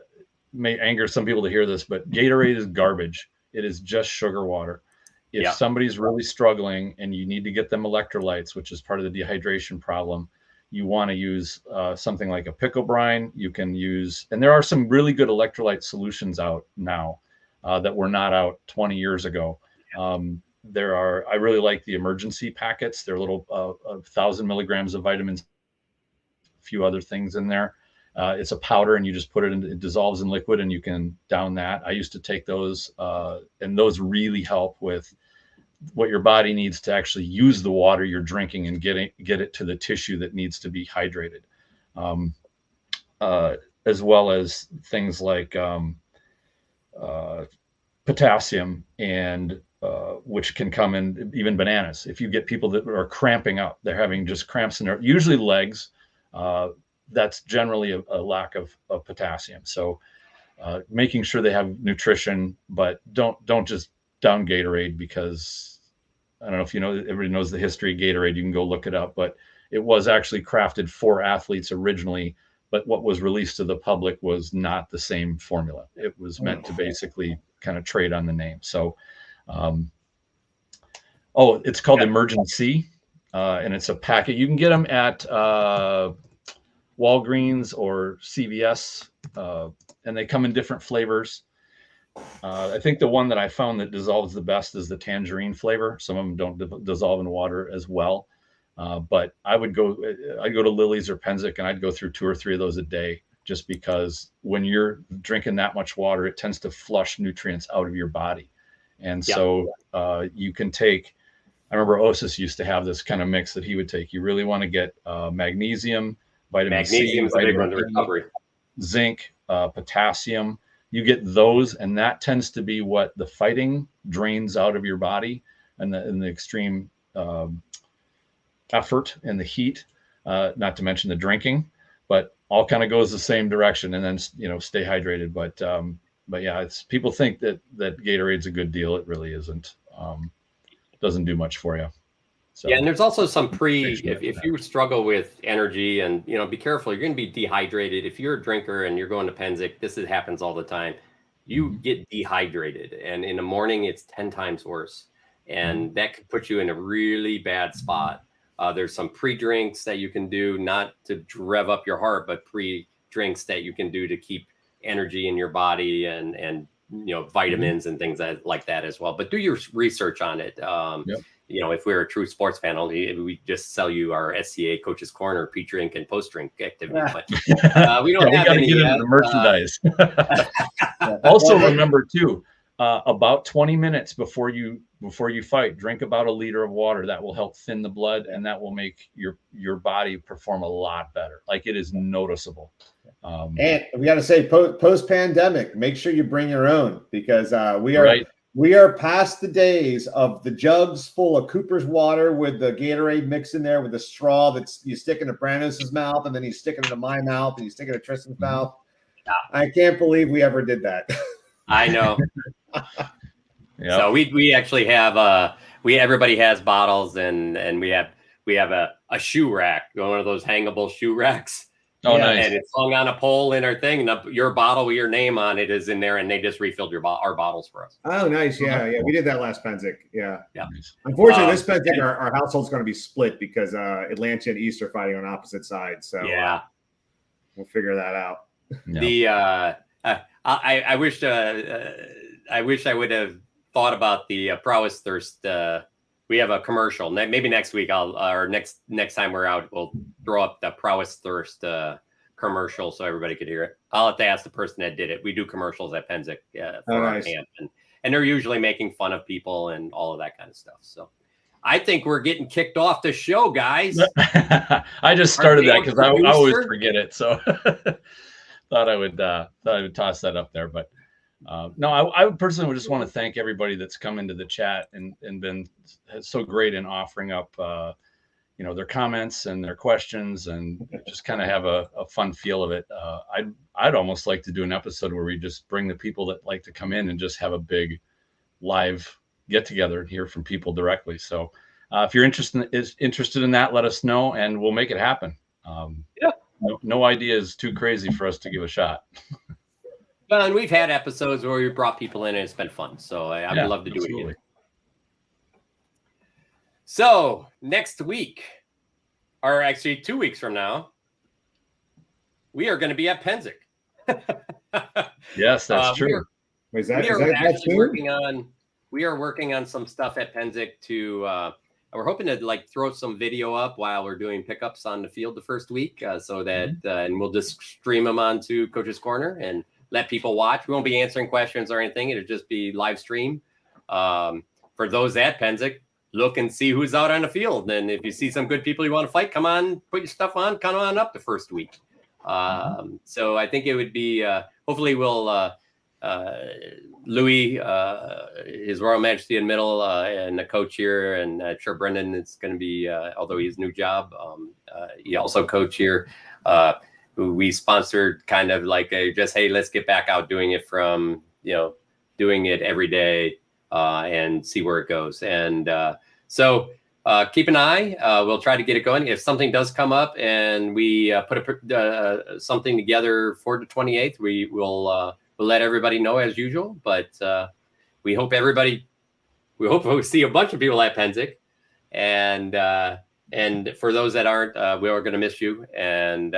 may anger some people to hear this, but Gatorade is garbage. It is just sugar water. If somebody's really struggling and you need to get them electrolytes, which is part of the dehydration problem, you want to use something like a pickle brine. You can use, and there are some really good electrolyte solutions out now that were not out 20 years ago. I really like the emergency packets. They're little 1,000 milligrams of vitamins, a few other things in there. It's a powder, and you just put it in, it dissolves in liquid, and you can down that. I used to take those, and those really help with what your body needs to actually use the water you're drinking and get it to the tissue that needs to be hydrated, as well as things like potassium, and which can come in even bananas. If you get people that are cramping up, they're having just cramps in their, usually legs, that's generally a lack of potassium. So making sure they have nutrition, but don't just down Gatorade, because I don't know if you know, everybody knows the history of Gatorade. You can go look it up, but it was actually crafted for athletes originally. But what was released to the public was not the same formula. It was meant to basically kind of trade on the name. So, it's called Emergency, and it's a packet. You can get them at Walgreens or CVS, and they come in different flavors. I think the one that I found that dissolves the best is the tangerine flavor. Some of them don't dissolve in water as well. But I'd go to Lily's or Penzic, and I'd go through 2 or 3 of those a day, just because when you're drinking that much water, it tends to flush nutrients out of your body. And so you can take, I remember Osis used to have this kind of mix that he would take. You really want to get magnesium, vitamin C, vitamin E, zinc, potassium. You get those, and that tends to be what the fighting drains out of your body, and the extreme effort and the heat, not to mention the drinking, but all kind of goes the same direction. And then stay hydrated. But yeah, people think that Gatorade's a good deal. It really isn't. Doesn't do much for you. So, and there's also some if you struggle with energy, and be careful, you're going to be dehydrated. If you're a drinker and you're going to Penzic, happens all the time. You get dehydrated, and in the morning it's 10 times worse, and that could put you in a really bad spot. There's some pre-drinks that you can do, not to rev up your heart, but pre-drinks that you can do to keep energy in your body, and vitamins and things like that as well. But do your research on it. If we're a true sports panel, we just sell you our SCA Coach's Corner pre-drink and post-drink activity. But we don't have any. We got to get into the merchandise. Also, remember too, about 20 minutes before you fight, drink about 1 liter of water. That will help thin the blood, and that will make your body perform a lot better. Like, it is noticeable. And we got to say, post pandemic, make sure you bring your own, because we are. Right. We are past the days of the jugs full of Cooper's water with the Gatorade mix in there with the straw that's you stick into Brannos' mouth, and then you stick it into my mouth, and you stick it into Tristan's mouth. Yeah. I can't believe we ever did that. I know. Yep. So we actually have everybody has bottles, and we have a shoe rack, one of those hangable shoe racks. Oh, Yeah, nice. And it's hung on a pole in our thing, and your bottle with your name on it is in there, and they just refilled our bottles for us. Oh, nice. Yeah. We did that last Penzic. Yeah. Nice. Unfortunately, this Penzic, our household's going to be split because Atlanta and East are fighting on opposite sides. So Yeah. we'll figure that out. Yeah. I wish I would have thought about the Prowess Thirst. We have a commercial. Maybe next week or next time we're out, we'll throw up the Prowess Thirst commercial so everybody could hear it. I'll have to ask the person that did it. We do commercials at Penzic for our camp, and they're usually making fun of people and all of that kind of stuff. So I think we're getting kicked off the show, guys. I just started that because I always forget it. So thought I would toss that up there, but no, I personally would just want to thank everybody that's come into the chat and been so great in offering up, their comments and their questions, and just kind of have a fun feel of it. I'd almost like to do an episode where we just bring the people that like to come in and just have a big live get together and hear from people directly. So if you're interested in that, let us know and we'll make it happen. No idea is too crazy for us to give a shot. Well, and we've had episodes where we brought people in and it's been fun. So I would love to do it again. So next week, or actually 2 weeks from now, we are going to be at Penzic. Yes, that's true. We are working on some stuff at Penzic to we're hoping to throw some video up while we're doing pickups on the field the first week, so that and we'll just stream them onto Coach's Corner and let people watch. We won't be answering questions or anything. It'll just be live stream. For those at Penzic, look and see who's out on the field. And if you see some good people you want to fight, come on, put your stuff on, come on up the first week. So I think it would be, hopefully we'll, Louis, His Royal Majesty in middle, and the coach here, and I'm sure Brendan is going to be, although he has a new job, he also coach here, who we sponsored kind of hey, let's get back out doing it from, doing it every day, and see where it goes. And so keep an eye. We'll try to get it going. If something does come up and we put something together for the 28th, we'll let everybody know as usual. But we hope we'll see a bunch of people at Penzic. And for those that aren't, we are going to miss you. And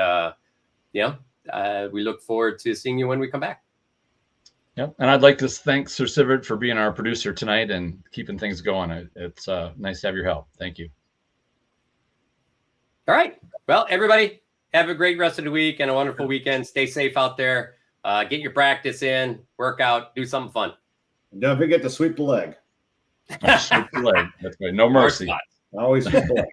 we look forward to seeing you when we come back. Yep. And I'd like to thank Sir Sigrid for being our producer tonight and keeping things going. It's nice to have your help. Thank you. All right. Well, everybody, have a great rest of the week and a wonderful weekend. Stay safe out there. Get your practice in, work out, do something fun. Don't forget to sweep the leg. Sweep the leg. That's right. No mercy. Always sweep the leg.